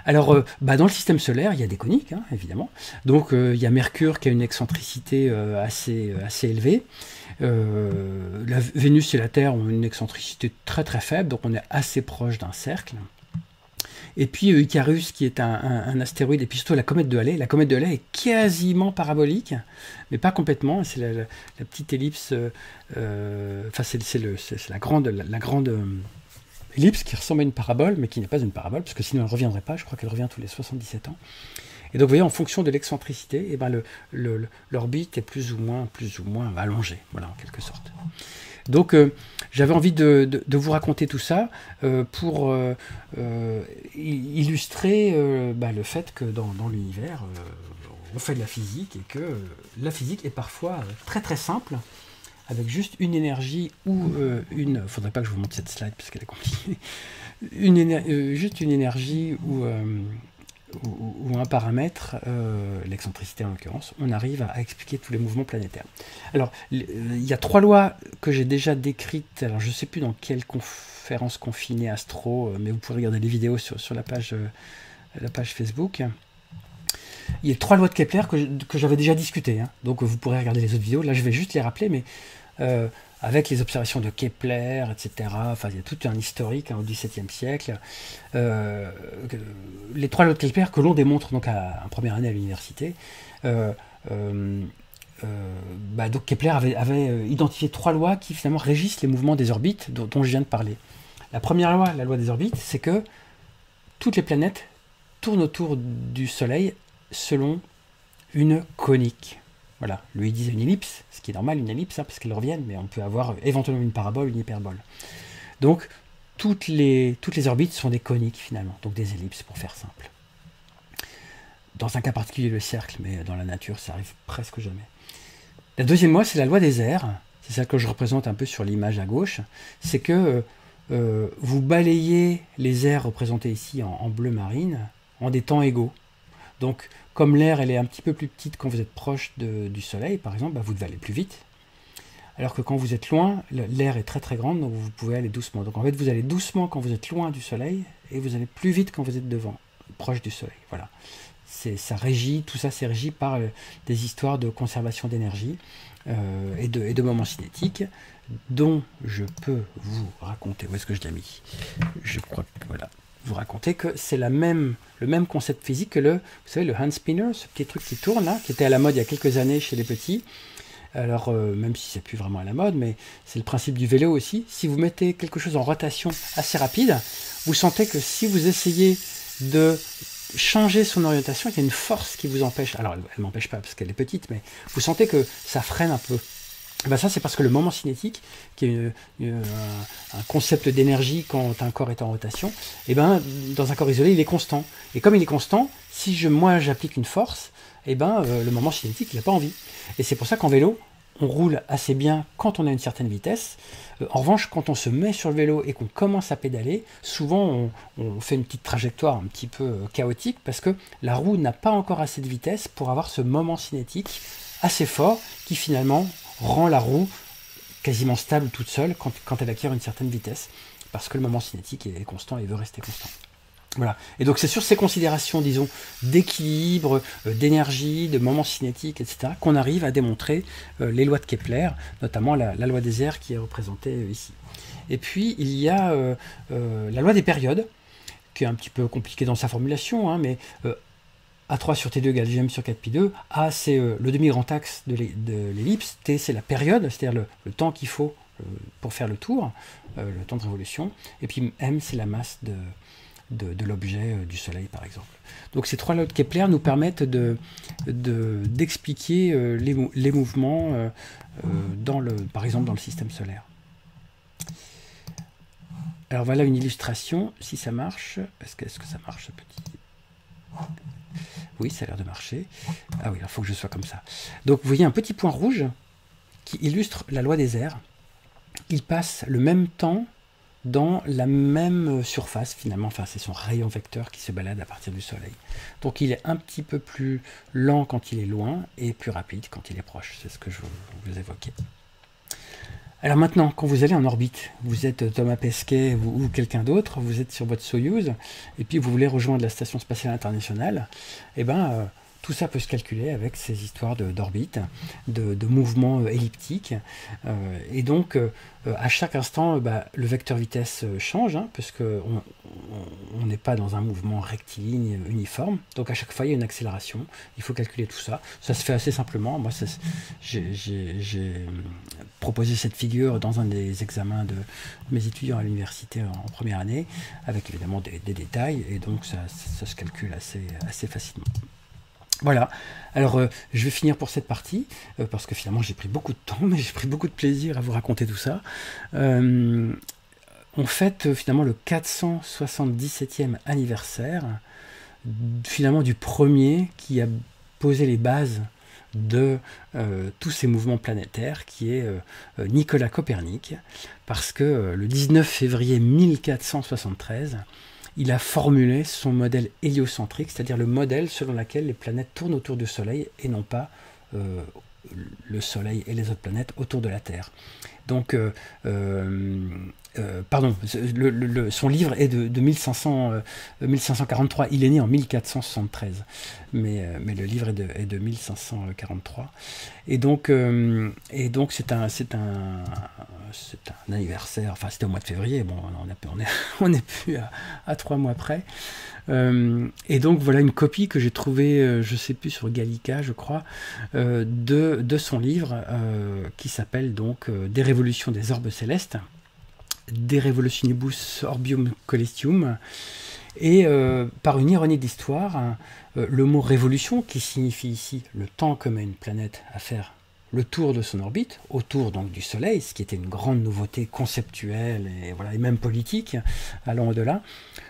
Alors, dans le système solaire, il y a des coniques, évidemment. Donc, il y a Mercure qui a une excentricité assez élevée. La Vénus et la Terre ont une excentricité très très faible, donc on est assez proche d'un cercle. Et puis Icarus, qui est un astéroïde, et puis surtout la comète de Halley. La comète de Halley est quasiment parabolique, mais pas complètement. C'est la petite ellipse, c'est la grande ellipse qui ressemble à une parabole, mais qui n'est pas une parabole, parce que sinon elle ne reviendrait pas. Je crois qu'elle revient tous les 77 ans. Et donc vous voyez, en fonction de l'excentricité, l'orbite est plus ou moins allongée, voilà, en quelque sorte. Donc j'avais envie de vous raconter tout ça pour illustrer le fait que dans l'univers, on fait de la physique et que la physique est parfois très très simple, avec juste une énergie ou une... Faudrait pas que je vous montre cette slide parce qu'elle est compliquée. Juste une énergie ou un paramètre, l'excentricité en l'occurrence, on arrive à expliquer tous les mouvements planétaires. Alors, il y a 3 lois que j'ai déjà décrites, alors je ne sais plus dans quelle conférence confinée astro, mais vous pourrez regarder les vidéos sur la page Facebook. Il y a 3 lois de Kepler que j'avais déjà discutées, donc vous pourrez regarder les autres vidéos. Là, je vais juste les rappeler, mais avec les observations de Kepler, etc. Enfin, il y a tout un historique au XVIIe siècle. Les 3 lois de Kepler que l'on démontre donc en première année à l'université. Donc Kepler avait identifié 3 lois qui finalement régissent les mouvements des orbites dont je viens de parler. La première loi, la loi des orbites, c'est que toutes les planètes tournent autour du Soleil selon une conique. Voilà, lui il disait une ellipse, ce qui est normal, une ellipse, parce qu'elles reviennent, mais on peut avoir éventuellement une parabole, une hyperbole. Donc, toutes les orbites sont des coniques, finalement, donc des ellipses, pour faire simple. Dans un cas particulier, le cercle, mais dans la nature, ça arrive presque jamais. La deuxième loi, c'est la loi des airs, c'est celle que je représente un peu sur l'image à gauche, c'est que vous balayez les airs représentés ici en bleu marine en des temps égaux. Donc, comme l'air elle est un petit peu plus petite quand vous êtes proche du Soleil, par exemple, vous devez aller plus vite. Alors que quand vous êtes loin, l'air est très très grande, donc vous pouvez aller doucement. Donc en fait, vous allez doucement quand vous êtes loin du Soleil, et vous allez plus vite quand vous êtes devant, proche du Soleil. Voilà. Tout ça c'est régi par des histoires de conservation d'énergie et de moments cinétiques, dont je peux vous raconter. Où est-ce que je l'ai mis? Je crois que voilà. Vous raconter que c'est le même concept physique que vous savez, le hand spinner, ce petit truc qui tourne là, qui était à la mode il y a quelques années chez les petits. Alors, même si c'est plus vraiment à la mode, mais c'est le principe du vélo aussi. Si vous mettez quelque chose en rotation assez rapide, vous sentez que si vous essayez de changer son orientation, il y a une force qui vous empêche. Alors, elle ne m'empêche pas parce qu'elle est petite, mais vous sentez que ça freine un peu. Ben ça, c'est parce que le moment cinétique, qui est un concept d'énergie quand un corps est en rotation, et ben, dans un corps isolé, il est constant. Et comme il est constant, si moi j'applique une force, et ben, le moment cinétique, il n'a pas envie. Et c'est pour ça qu'en vélo, on roule assez bien quand on a une certaine vitesse. En revanche, quand on se met sur le vélo et qu'on commence à pédaler, souvent on fait une petite trajectoire un petit peu chaotique parce que la roue n'a pas encore assez de vitesse pour avoir ce moment cinétique assez fort qui finalement rend la roue quasiment stable toute seule quand elle acquiert une certaine vitesse, parce que le moment cinétique est constant et veut rester constant. Voilà. Et donc c'est sur ces considérations, disons, d'équilibre, d'énergie, de moment cinétique, etc., qu'on arrive à démontrer les lois de Kepler, notamment la loi des airs qui est représentée ici. Et puis il y a la loi des périodes, qui est un petit peu compliquée dans sa formulation, hein, mais A3 sur T2 égale Gm sur 4pi2. A, c'est le demi-grand axe de l'ellipse. T, c'est la période, c'est-à-dire le temps qu'il faut pour faire le tour, le temps de révolution. Et puis M, c'est la masse de l'objet du Soleil, par exemple. Donc ces trois lois de Kepler nous permettent d'expliquer les mouvements, par exemple, dans le système solaire. Alors voilà une illustration, si ça marche. Est-ce que ça marche, ce petit... Oui, ça a l'air de marcher. Ah oui, il faut que je sois comme ça. Donc vous voyez un petit point rouge qui illustre la loi des airs. Il passe le même temps dans la même surface finalement. Enfin, c'est son rayon vecteur qui se balade à partir du Soleil. Donc il est un petit peu plus lent quand il est loin et plus rapide quand il est proche. C'est ce que je vous évoquais. Alors maintenant, quand vous allez en orbite, vous êtes Thomas Pesquet ou quelqu'un d'autre, vous êtes sur votre Soyouz, et puis vous voulez rejoindre la Station Spatiale Internationale, et ben tout ça peut se calculer avec ces histoires d'orbite, de mouvements elliptiques, et donc à chaque instant, le vecteur vitesse change, hein, parce qu'on n'est pas dans un mouvement rectiligne uniforme, donc à chaque fois il y a une accélération, il faut calculer tout ça. Ça se fait assez simplement. Moi, j'ai proposé cette figure dans un des examens de mes étudiants à l'université en première année, avec évidemment des détails, et donc ça se calcule assez facilement. Voilà, alors je vais finir pour cette partie, parce que finalement j'ai pris beaucoup de temps, mais j'ai pris beaucoup de plaisir à vous raconter tout ça. On fête finalement le 477e anniversaire, finalement du premier qui a posé les bases de tous ces mouvements planétaires, qui est Nicolas Copernic, parce que le 19 février 1473, il a formulé son modèle héliocentrique, c'est-à-dire le modèle selon lequel les planètes tournent autour du Soleil et non pas le Soleil et les autres planètes autour de la Terre. Donc, pardon, son livre est de 1543, il est né en 1473, mais le livre est de 1543. Et donc c'est un anniversaire, enfin c'était au mois de février, bon, on est plus à 3 mois près. Et donc voilà une copie que j'ai trouvée, je sais plus, sur Gallica, je crois, de son livre qui s'appelle donc Des révolutions des orbes célestes, De Revolutionibus Orbium Coelestium. Et par une ironie d'histoire, le mot révolution, qui signifie ici le temps que met une planète à faire le tour de son orbite, autour donc du Soleil, ce qui était une grande nouveauté conceptuelle et même politique, allant au-delà.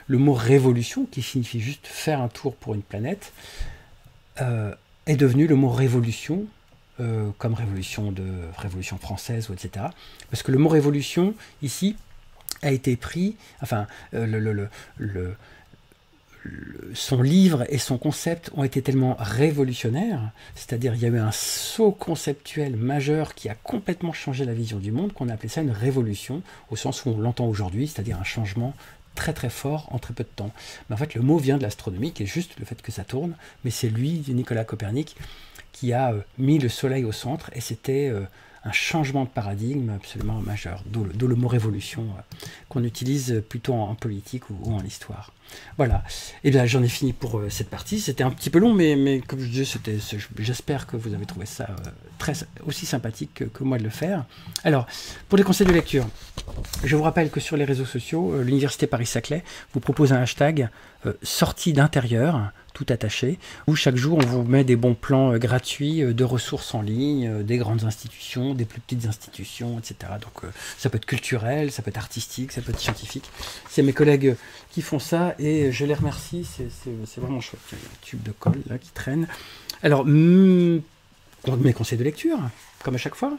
Le mot révolution, qui signifie juste faire un tour pour une planète, est devenu le mot révolution, comme révolution française, etc. Parce que le mot révolution, ici, a été pris, enfin, son livre et son concept ont été tellement révolutionnaires, c'est-à-dire il y a eu un saut conceptuel majeur qui a complètement changé la vision du monde, qu'on a appelé ça une révolution, au sens où on l'entend aujourd'hui, c'est-à-dire un changement très très fort en très peu de temps. Mais en fait, le mot vient de l'astronomie, qui est juste le fait que ça tourne, mais c'est lui, Nicolas Copernic, qui a mis le Soleil au centre, et c'était un changement de paradigme absolument majeur, d'où le mot révolution qu'on utilise plutôt en politique ou en histoire. Voilà, et bien j'en ai fini pour cette partie. C'était un petit peu long, mais comme je disais, j'espère que vous avez trouvé ça aussi sympathique que moi de le faire. Alors, pour les conseils de lecture, je vous rappelle que sur les réseaux sociaux, l'Université Paris-Saclay vous propose un hashtag sortie d'intérieur, tout attaché, où chaque jour on vous met des bons plans gratuits de ressources en ligne, des grandes institutions, des plus petites institutions, etc. Donc ça peut être culturel, ça peut être artistique, ça peut être scientifique. C'est mes collègues qui font ça et je les remercie, c'est vraiment chouette. Il y a un tube de colle là qui traîne. Alors, mes conseils de lecture, comme à chaque fois.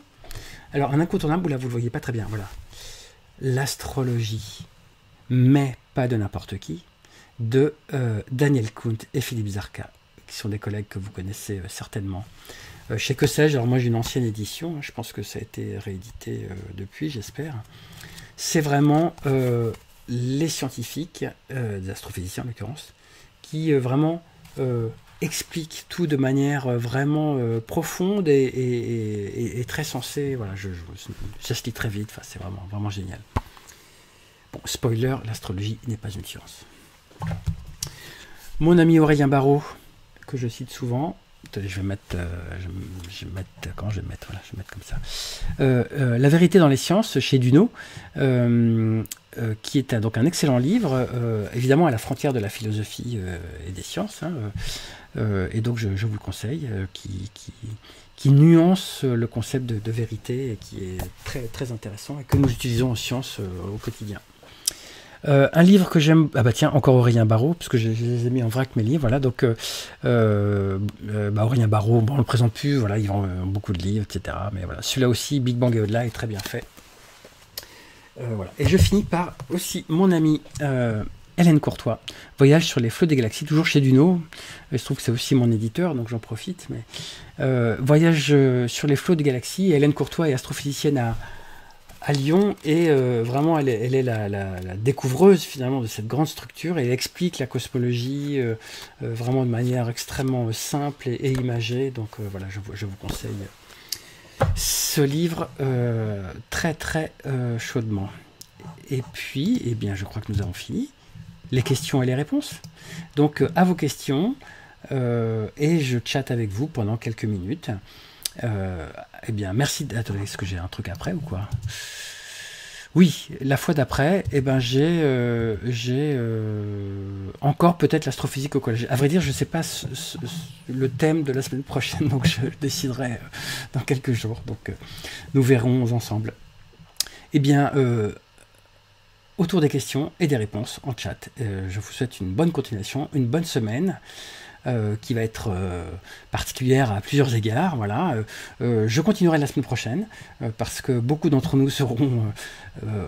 Alors, un incontournable, là vous ne le voyez pas très bien, voilà. L'astrologie, mais pas de n'importe qui, de Daniel Kuhnt et Philippe Zarka, qui sont des collègues que vous connaissez certainement. Chez Que sais-je, alors moi j'ai une ancienne édition, je pense que ça a été réédité depuis, j'espère. C'est vraiment les scientifiques, des astrophysiciens en l'occurrence, qui vraiment expliquent tout de manière vraiment profonde et très sensée. Voilà, ça se lit très vite, enfin, c'est vraiment, vraiment génial. Bon, spoiler, l'astrologie n'est pas une science. Mon ami Aurélien Barraud, que je cite souvent, attendez, je vais mettre comme ça. La vérité dans les sciences, chez Duno, qui est donc un excellent livre, évidemment à la frontière de la philosophie et des sciences, hein, et donc je vous le conseille, qui nuance le concept de vérité et qui est très, très intéressant et que nous utilisons en sciences au quotidien. Un livre que j'aime, ah bah tiens, encore Aurélien Barraud, parce que je les ai mis en vrac mes livres, voilà, donc Aurélien Barraud, bon, on ne le présente plus, voilà, il vend beaucoup de livres, etc. Mais voilà, celui-là aussi, Big Bang et au-delà, est très bien fait. Voilà. Et je finis par aussi mon amie Hélène Courtois, Voyage sur les flots des galaxies, toujours chez Duno. Il se trouve que c'est aussi mon éditeur, donc j'en profite. Mais Voyage sur les flots des galaxies, Hélène Courtois est astrophysicienne à Lyon et vraiment elle est la découvreuse finalement de cette grande structure et elle explique la cosmologie vraiment de manière extrêmement simple et imagée. Donc voilà, je vous conseille ce livre très très chaudement. Et puis, eh bien, je crois que nous avons fini. Les questions et les réponses. Donc, à vos questions, et je chatte avec vous pendant quelques minutes. Eh bien, merci. Attendez, est-ce que j'ai un truc après ou quoi? Oui, la fois d'après, eh ben, j'ai encore peut-être l'astrophysique au collège. À vrai dire, je ne sais pas le thème de la semaine prochaine, donc je déciderai dans quelques jours. Donc, nous verrons ensemble. Eh bien, autour des questions et des réponses en chat. Je vous souhaite une bonne continuation, une bonne semaine. Qui va être particulière à plusieurs égards. Voilà. Je continuerai la semaine prochaine parce que beaucoup d'entre nous seront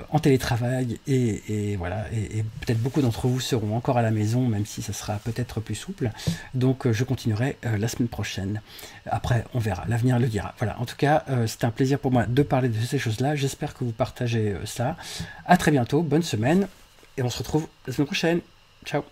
en télétravail et voilà, et peut-être beaucoup d'entre vous seront encore à la maison, même si ça sera peut-être plus souple. Donc je continuerai la semaine prochaine. Après, on verra, l'avenir le dira. Voilà. En tout cas, c'était un plaisir pour moi de parler de ces choses-là. J'espère que vous partagez ça. À très bientôt, bonne semaine et on se retrouve la semaine prochaine. Ciao.